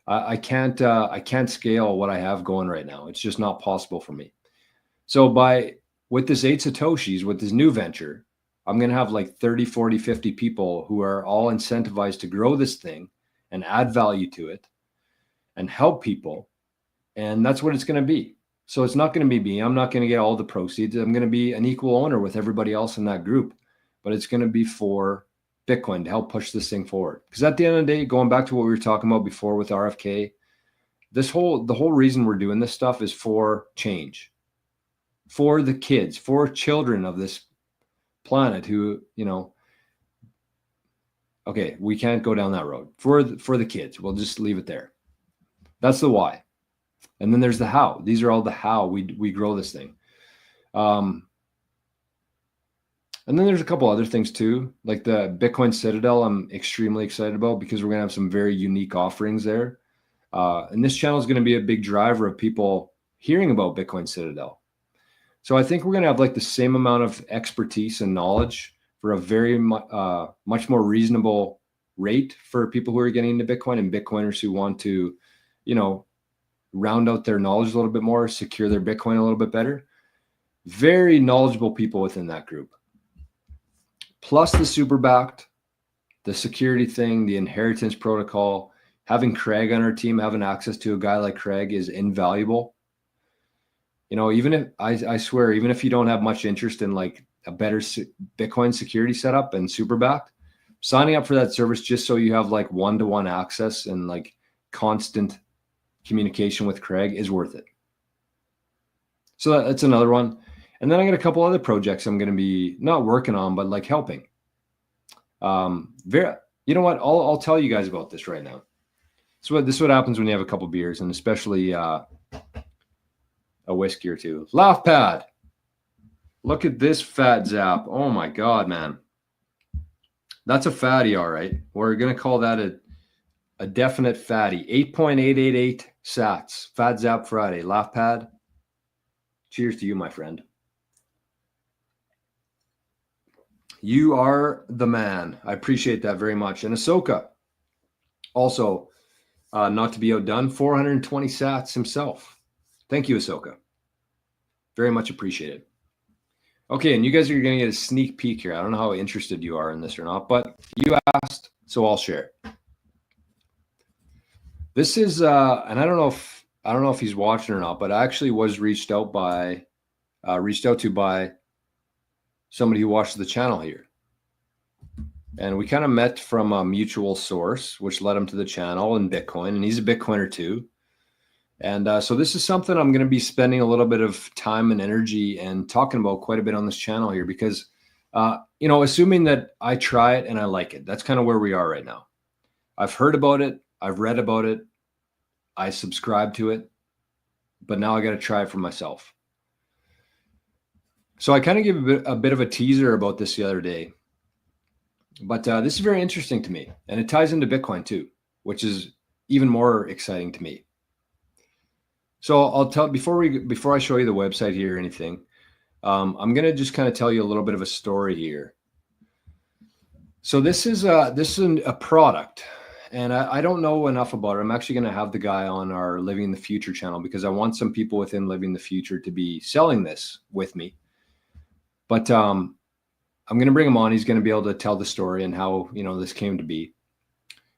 I can't scale what I have going right now. It's just not possible for me. So with this 8 Satoshis, with this new venture, I'm going to have like 30, 40, 50 people who are all incentivized to grow this thing and add value to it and help people. And that's what it's going to be. So it's not going to be me. I'm not going to get all the proceeds. I'm going to be an equal owner with everybody else in that group, but it's going to be for Bitcoin to help push this thing forward. Because at the end of the day, going back to what we were talking about before with RFK, the whole reason we're doing this stuff is for change, for the kids, for children of this planet who, okay, we can't go down that road. For the kids, we'll just leave it there. That's the why. And then there's the how. These are all the how we grow this thing. And then there's a couple other things too, like the Bitcoin Citadel. I'm extremely excited about, because we're going to have some very unique offerings there. And this channel is going to be a big driver of people hearing about Bitcoin Citadel. So I think we're going to have like the same amount of expertise and knowledge for a very much more reasonable rate for people who are getting into Bitcoin and Bitcoiners who want to, round out their knowledge a little bit more, secure their Bitcoin a little bit better. Very knowledgeable people within that group. Plus the super backed, the security thing, the inheritance protocol, having Craig on our team, having access to a guy like Craig is invaluable. Even if I swear, even if you don't have much interest in like a better Bitcoin security setup and super backed, signing up for that service just so you have like one-to-one access and like constant communication with Craig is worth it. So that's another one. And then I got a couple other projects I'm going to be not working on, but like helping. You know what? I'll tell you guys about this right now. This is what happens when you have a couple beers, and especially a whiskey or two. Laugh Pad. Look at this fat zap. Oh my God, man. That's a fatty, all right. We're going to call that a definite fatty. 8.888 sats. Fat Zap Friday. Laugh Pad. Cheers to you, my friend. You are the man. I appreciate that very much. And Ahsoka, also, not to be outdone, 420 sats himself. Thank you, Ahsoka. Very much appreciated. Okay, and you guys are going to get a sneak peek here. I don't know how interested you are in this or not, but you asked, so I'll share. This is, and I don't know if he's watching or not, but I actually was reached out to by somebody who watches the channel here. And we kind of met from a mutual source, which led him to the channel and Bitcoin. And he's a Bitcoiner too. And so this is something I'm going to be spending a little bit of time and energy and talking about quite a bit on this channel here, because, assuming that I try it and I like it, that's kind of where we are right now. I've heard about it. I've read about it. I subscribe to it, but now I got to try it for myself. So I kind of gave a bit of a teaser about this the other day. But this is very interesting to me, and it ties into Bitcoin too, which is even more exciting to me. So I'll tell before I show you the website here or anything, I'm gonna just kind of tell you a little bit of a story here. So this is a product, and I don't know enough about it. I'm actually going to have the guy on our Living the Future channel because I want some people within Living the Future to be selling this with me. But I'm going to bring him on. He's going to be able to tell the story and how, you know, this came to be.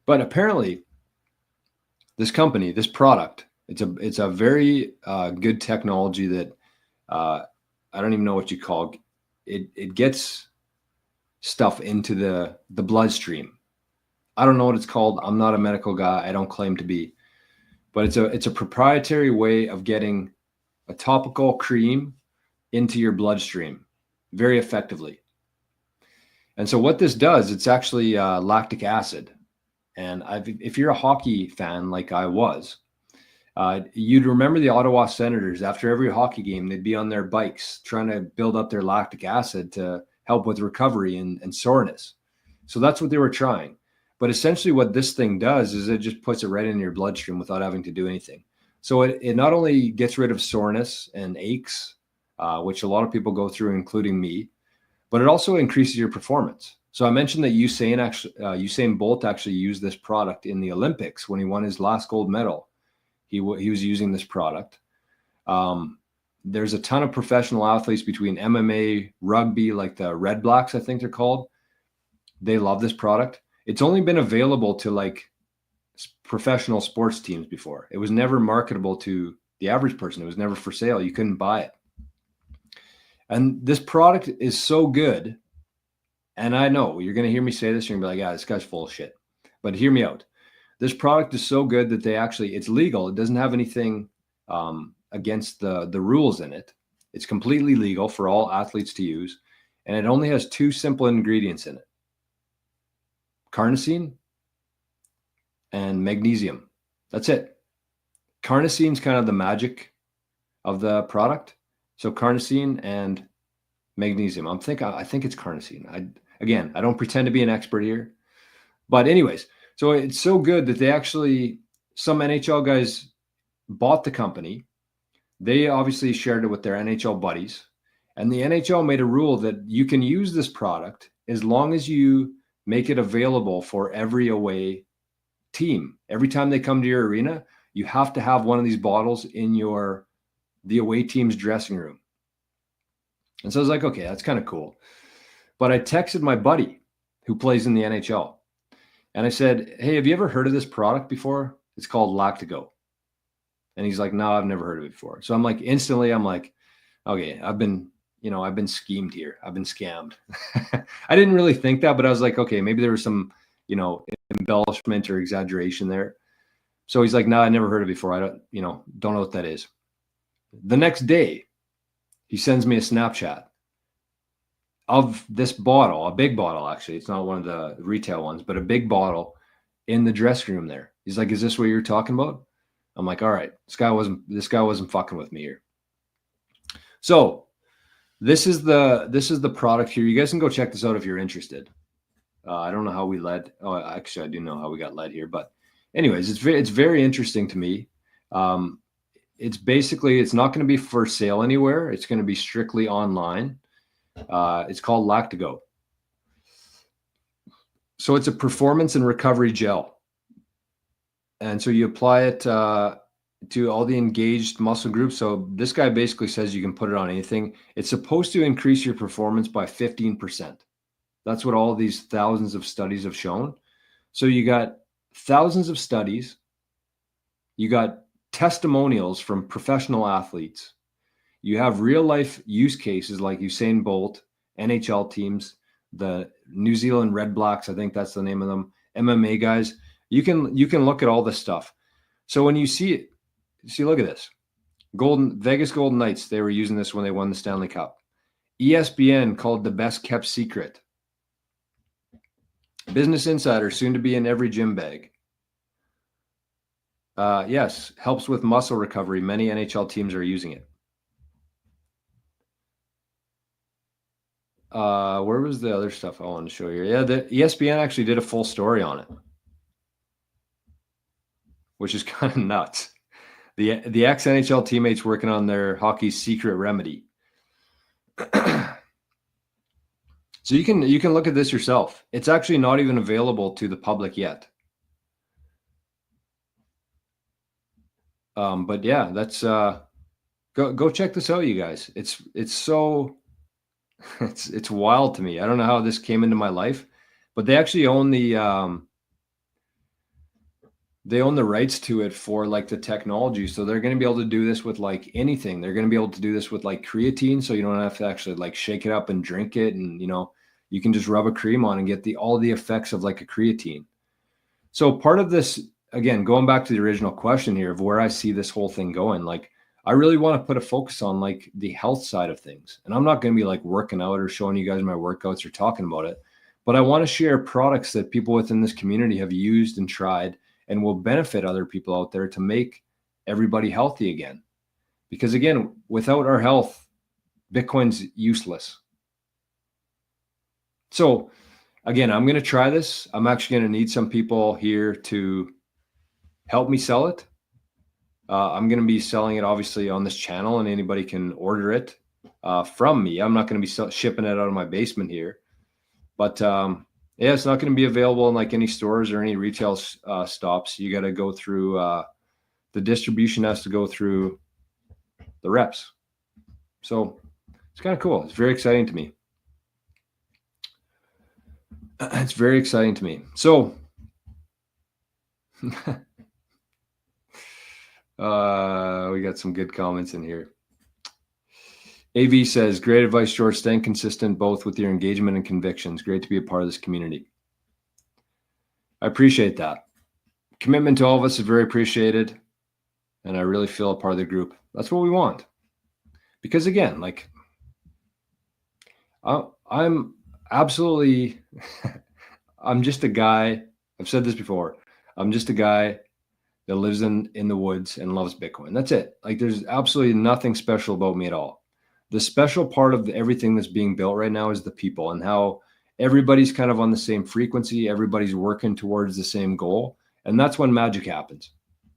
But apparently, this company, this product, it's a very good technology that I don't even know what you call it. It gets stuff into the bloodstream. I don't know what it's called. I'm not a medical guy. I don't claim to be, but it's a proprietary way of getting a topical cream into your bloodstream very effectively. And so what this does, it's actually lactic acid. And if you're a hockey fan like I was, you'd remember the Ottawa Senators. After every hockey game, they'd be on their bikes trying to build up their lactic acid to help with recovery and soreness. So that's what they were trying. But essentially what this thing does is it just puts it right in your bloodstream without having to do anything. So it not only gets rid of soreness and aches, which a lot of people go through, including me, but it also increases your performance. So I mentioned that Usain Bolt actually used this product in the Olympics when he won his last gold medal. He was using this product. There's a ton of professional athletes between MMA, rugby, like the Red Blacks, I think they're called. They love this product. It's only been available to like professional sports teams before. It was never marketable to the average person. It was never for sale. You couldn't buy it. And this product is so good. And I know you're going to hear me say this. You're going to be like, yeah, this guy's full of shit. But hear me out. This product is so good that it's legal. It doesn't have anything against the rules in it. It's completely legal for all athletes to use. And it only has 2 simple ingredients in it: carnosine and magnesium. That's it. Carnosine is kind of the magic of the product. So carnosine and magnesium. I think it's carnosine. I don't pretend to be an expert here. But anyways, so it's so good that some NHL guys bought the company. They obviously shared it with their NHL buddies. And the NHL made a rule that you can use this product as long as you make it available for every away team. Every time they come to your arena, you have to have one of these bottles in the away team's dressing room. And so I was like, okay, that's kind of cool. But I texted my buddy who plays in the NHL. And I said, hey, have you ever heard of this product before? It's called Lactigo. And he's like, no, I've never heard of it before. So I'm like, instantly, I'm like, okay, I've been schemed here. I've been scammed. I didn't really think that, but I was like, okay, maybe there was some, embellishment or exaggeration there. So he's like, no, I never heard of it before. I don't know what that is. The next day, he sends me a Snapchat of this bottle, a big bottle, actually. It's not one of the retail ones, but a big bottle in the dressing room there. He's like, is this what you're talking about? I'm like, all right, this guy wasn't fucking with me here. So this is the product here. You guys can go check this out if you're interested. I don't know how we led. Oh, actually, I do know how we got led here. But anyways, it's very interesting to me. It's not going to be for sale anywhere. It's going to be strictly online. It's called Lactigo. So it's a performance and recovery gel. And so you apply it to all the engaged muscle groups. So this guy basically says you can put it on anything. It's supposed to increase your performance by 15%. That's what all these thousands of studies have shown. So you got thousands of studies. You got testimonials from professional athletes. You have real life use cases like Usain Bolt, NHL teams, the New Zealand Red Blacks, I think that's the name of them, MMA guys. You can look at all this stuff. So when you see it, look at this. Vegas Golden Knights, they were using this when they won the Stanley Cup. ESPN called the best kept secret. Business Insider, soon to be in every gym bag. Yes, helps with muscle recovery. Many NHL teams are using it. Where was the other stuff I wanted to show you? Yeah, the ESPN actually did a full story on it, which is kind of nuts. The ex-NHL teammates working on their hockey's secret remedy. So you can look at this yourself. It's actually not even available to the public yet. But yeah, that's go check this out, you guys. It's so it's wild to me. I don't know how this came into my life, but they actually own the rights to it for like the technology. So they're going to be able to do this with like anything. They're going to be able to do this with like creatine. So you don't have to actually like shake it up and drink it. And, you know, you can just rub a cream on and get all the effects of like a creatine. So part of this, again, going back to the original question here of where I see this whole thing going, like I really want to put a focus on like the health side of things. And I'm not going to be like working out or showing you guys my workouts or talking about it, but I want to share products that people within this community have used and tried and will benefit other people out there to make everybody healthy again. Because again, without our health, Bitcoin's useless. So again, I'm going to try this. I'm actually going to need some people here to help me sell it. I'm going to be selling it obviously on this channel, and anybody can order it from me. I'm not going to be shipping it out of my basement here, but yeah, it's not going to be available in like any stores or any retail stops. You got to go through the distribution has to go through the reps. So it's kind of cool. It's very exciting to me. It's very exciting to me. So we got some good comments in here. AV says, great advice, George. Staying consistent both with your engagement and convictions. Great to be a part of this community. I appreciate that. Commitment to all of us is very appreciated. And I really feel a part of the group. That's what we want. Because again, like I'm absolutely, I'm just a guy. I've said this before. I'm just a guy that lives in the woods and loves Bitcoin. That's it. Like there's absolutely nothing special about me at all. The special part of everything that's being built right now is the people and how everybody's kind of on the same frequency. Everybody's working towards the same goal. And that's when magic happens.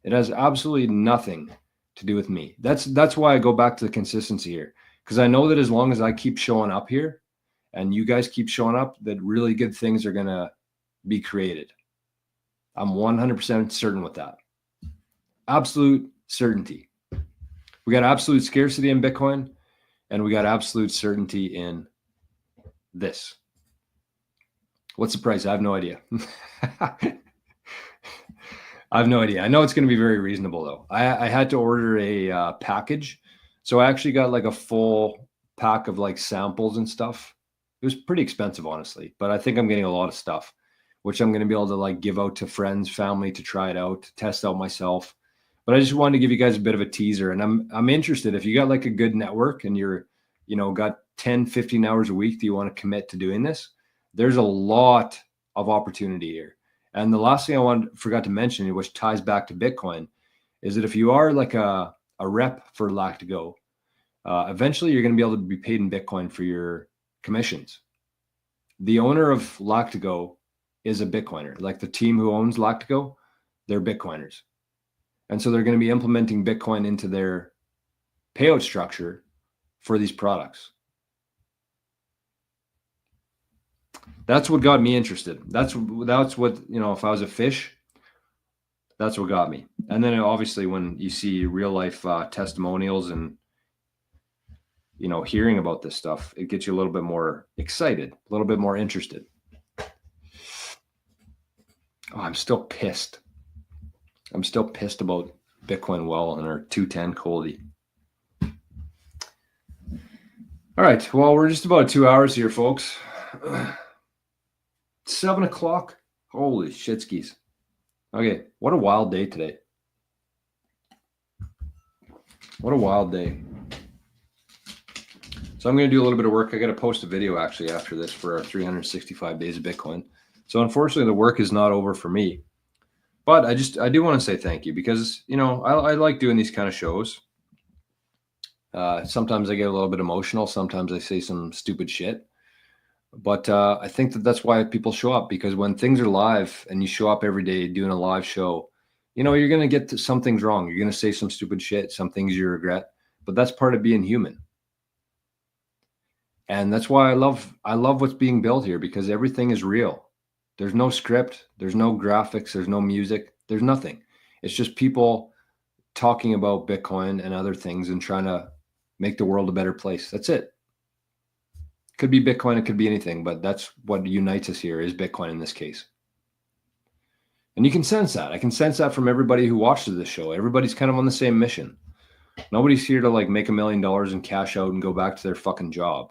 It has absolutely nothing to do with me. That's why I go back to the consistency here. Because I know that as long as I keep showing up here and you guys keep showing up, that really good things are going to be created. I'm 100% certain with that. Absolute certainty. We got absolute scarcity in Bitcoin, and we got absolute certainty in this. What's the price? I have no idea. I have no idea. I know it's going to be very reasonable, though. I had to order a package. So I actually got like a full pack of like samples and stuff. It was pretty expensive, honestly, but I think I'm getting a lot of stuff, which I'm going to be able to like give out to friends, family to try it out, test out myself. But I just wanted to give you guys a bit of a teaser, and I'm interested. If you got like a good network and you're, you know, got 10, 15 hours a week that you want to commit to doing this, there's a lot of opportunity here. And the last thing I forgot to mention, which ties back to Bitcoin, is that if you are like a rep for Lactigo, eventually you're going to be able to be paid in Bitcoin for your commissions. The owner of Lactigo is a Bitcoiner. Like the team who owns Lactigo, they're Bitcoiners. And so they're going to be implementing Bitcoin into their payout structure for these products. That's what got me interested. That's what, you know, if I was a fish, that's what got me. And then obviously when you see real life testimonials and, you know, hearing about this stuff, it gets you a little bit more excited, a little bit more interested. Oh, I'm still pissed. I'm still pissed about Bitcoin Well and our 210 Coldy. All right. Well, we're just about 2 hours here, folks. 7 o'clock. Holy shitskis. Okay. What a wild day today. What a wild day. So I'm going to do a little bit of work. I got to post a video actually after this for our 365 days of Bitcoin. So unfortunately, the work is not over for me. But I do want to say thank you because, you know, I like doing these kind of shows. Sometimes I get a little bit emotional. Sometimes I say some stupid shit. But I think that's why people show up, because when things are live and you show up every day doing a live show, you're going to get to some things wrong. You're going to say some stupid shit, some things you regret, but that's part of being human. And that's why I love what's being built here, because everything is real. There's no script, there's no graphics, there's no music, there's nothing. It's just people talking about Bitcoin and other things and trying to make the world a better place. That's it. Could be Bitcoin, it could be anything, but that's what unites us here, is Bitcoin in this case. And you can sense that. I can sense that from everybody who watches this show. Everybody's kind of on the same mission. Nobody's here to like make $1 million and cash out and go back to their fucking job.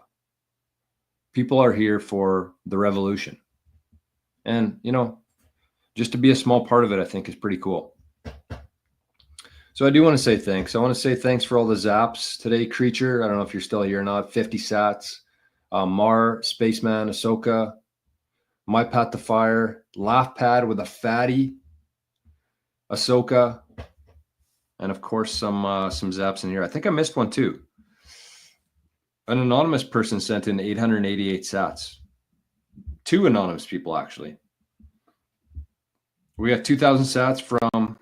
People are here for the revolution. And, just to be a small part of it, I think is pretty cool. So I do want to say thanks. I want to say thanks for all the zaps today. Creature, I don't know if you're still here or not. 50 sats. Mar, Spaceman, Ahsoka, My Pat the Fire, Laugh Pad with a fatty, Ahsoka, and of course some zaps in here. I think I missed one too. An anonymous person sent in 888 sats. 2 anonymous people, actually. We got 2,000 sats from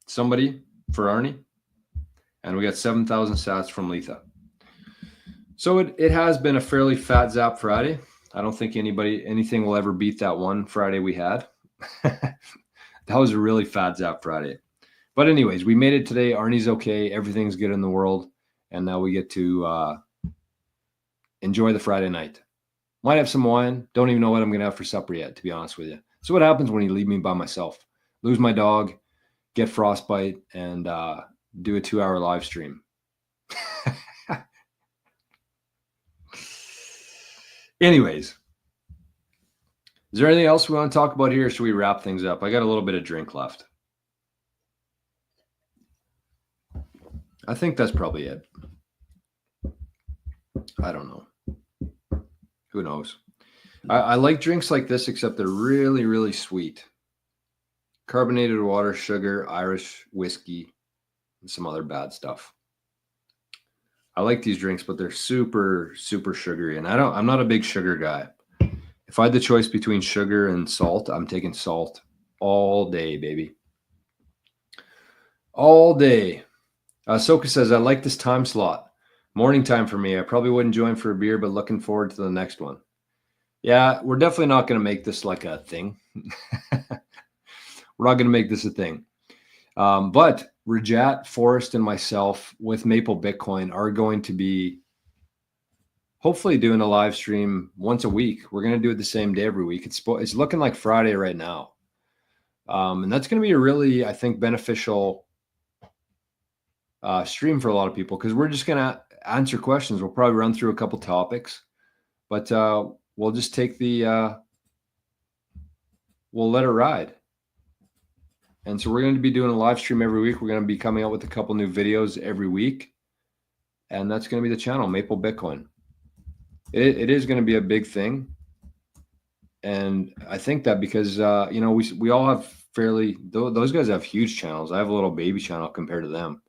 somebody for Arnie, and we got 7,000 sats from Letha. So it has been a fairly fat Zap Friday. I don't think anything will ever beat that one Friday we had. That was a really fat Zap Friday. But anyways, we made it today. Arnie's okay. Everything's good in the world. And now we get to enjoy the Friday night. Might have some wine. Don't even know what I'm going to have for supper yet, to be honest with you. So what happens when you leave me by myself? Lose my dog, get frostbite, and do a 2-hour live stream. Anyways, is there anything else we want to talk about here, or should we wrap things up? I got a little bit of drink left. I think that's probably it. I don't know. Who knows? I like drinks like this, except they're really, really sweet. Carbonated water, sugar, Irish whiskey, and some other bad stuff. I like these drinks, but they're super, super sugary. And I'm not a big sugar guy. If I had the choice between sugar and salt, I'm taking salt all day, baby. All day. Soka says, I like this time slot. Morning time for me. I probably wouldn't join for a beer, but looking forward to the next one. Yeah, we're definitely not going to make this like a thing. We're not going to make this a thing. But Rajat, Forrest, and myself with Maple Bitcoin are going to be hopefully doing a live stream once a week. We're going to do it the same day every week. It's looking like Friday right now. And that's going to be a really, I think, beneficial stream for a lot of people, because we're just going to answer questions. We'll probably run through a couple topics, but we'll just take we'll let it ride. And so we're going to be doing a live stream every week. We're going to be coming out with a couple new videos every week. And that's going to be the channel, Maple Bitcoin. It is going to be a big thing. And I think that because, we all have those guys have huge channels. I have a little baby channel compared to them.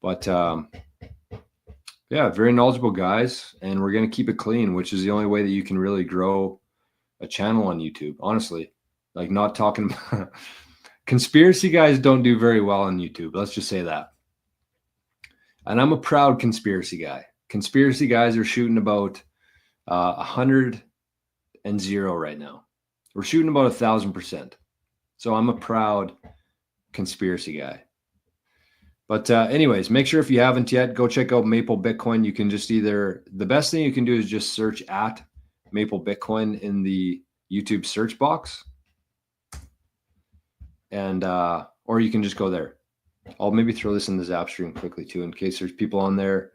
But, yeah, very knowledgeable guys. And we're going to keep it clean, which is the only way that you can really grow a channel on YouTube. Honestly, like not talking about... Conspiracy guys don't do very well on YouTube. Let's just say that. And I'm a proud conspiracy guy. Conspiracy guys are shooting about 100 and 0 right now. We're shooting about 1,000%. So I'm a proud conspiracy guy. But anyways, make sure if you haven't yet, go check out Maple Bitcoin. You can just the best thing you can do is just search at Maple Bitcoin in the YouTube search box. And or you can just go there. I'll maybe throw this in the Zap stream quickly too, in case there's people on there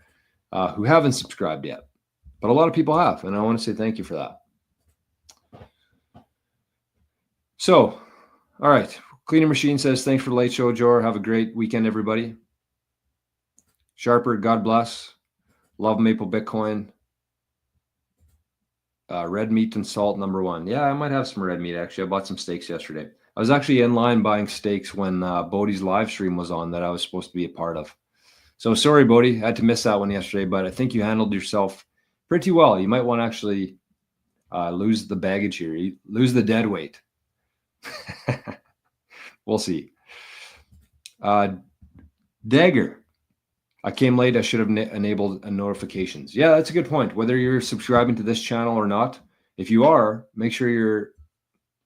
who haven't subscribed yet. But a lot of people have, and I want to say thank you for that. So, all right. Cleaner Machine says, thanks for the late show, Jor. Have a great weekend, everybody. Sharper, God bless. Love Maple Bitcoin. Red meat and salt, #1. Yeah, I might have some red meat, actually. I bought some steaks yesterday. I was actually in line buying steaks when Bodie's live stream was on that I was supposed to be a part of. So sorry, Bodie. I had to miss that one yesterday, but I think you handled yourself pretty well. You might want to actually lose the baggage here, lose the dead weight. We'll see. Dagger. I came late. I should have enabled notifications. Yeah, that's a good point. Whether you're subscribing to this channel or not, if you are, make sure you're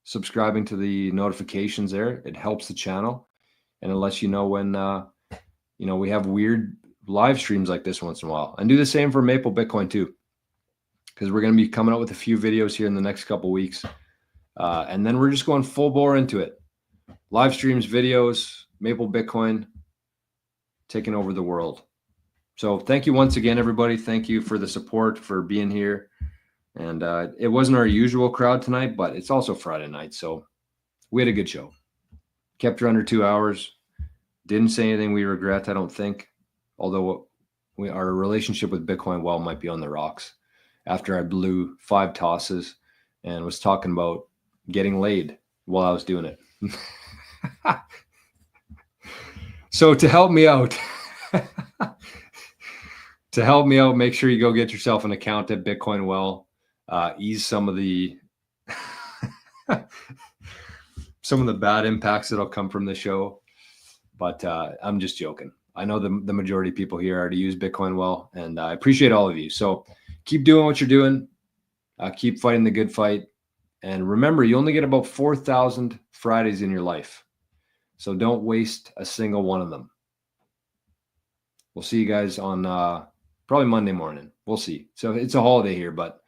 subscribing to the notifications there. It helps the channel, and it lets you know when we have weird live streams like this once in a while. And do the same for Maple Bitcoin too, because we're going to be coming out with a few videos here in the next couple weeks, and then we're just going full bore into it. Live streams, videos, Maple Bitcoin taking over the world. So thank you once again, everybody. Thank you for the support, for being here. And it wasn't our usual crowd tonight, but it's also Friday night, so we had a good show. Kept her under 2 hours. Didn't say anything we regret, I don't think. Although our relationship with Bitcoin Well might be on the rocks after I blew 5 tosses and was talking about getting laid while I was doing it. So to help me out, make sure you go get yourself an account at Bitcoin Well. Ease some of the bad impacts that'll come from the show. But I'm just joking. I know the majority of people here already use Bitcoin Well, and I appreciate all of you. So keep doing what you're doing. Keep fighting the good fight. And remember, you only get about 4,000 Fridays in your life. So don't waste a single one of them. We'll see you guys on probably Monday morning. We'll see. So it's a holiday here, but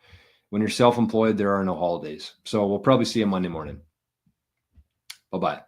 when you're self-employed, there are no holidays. So we'll probably see you Monday morning. Bye-bye.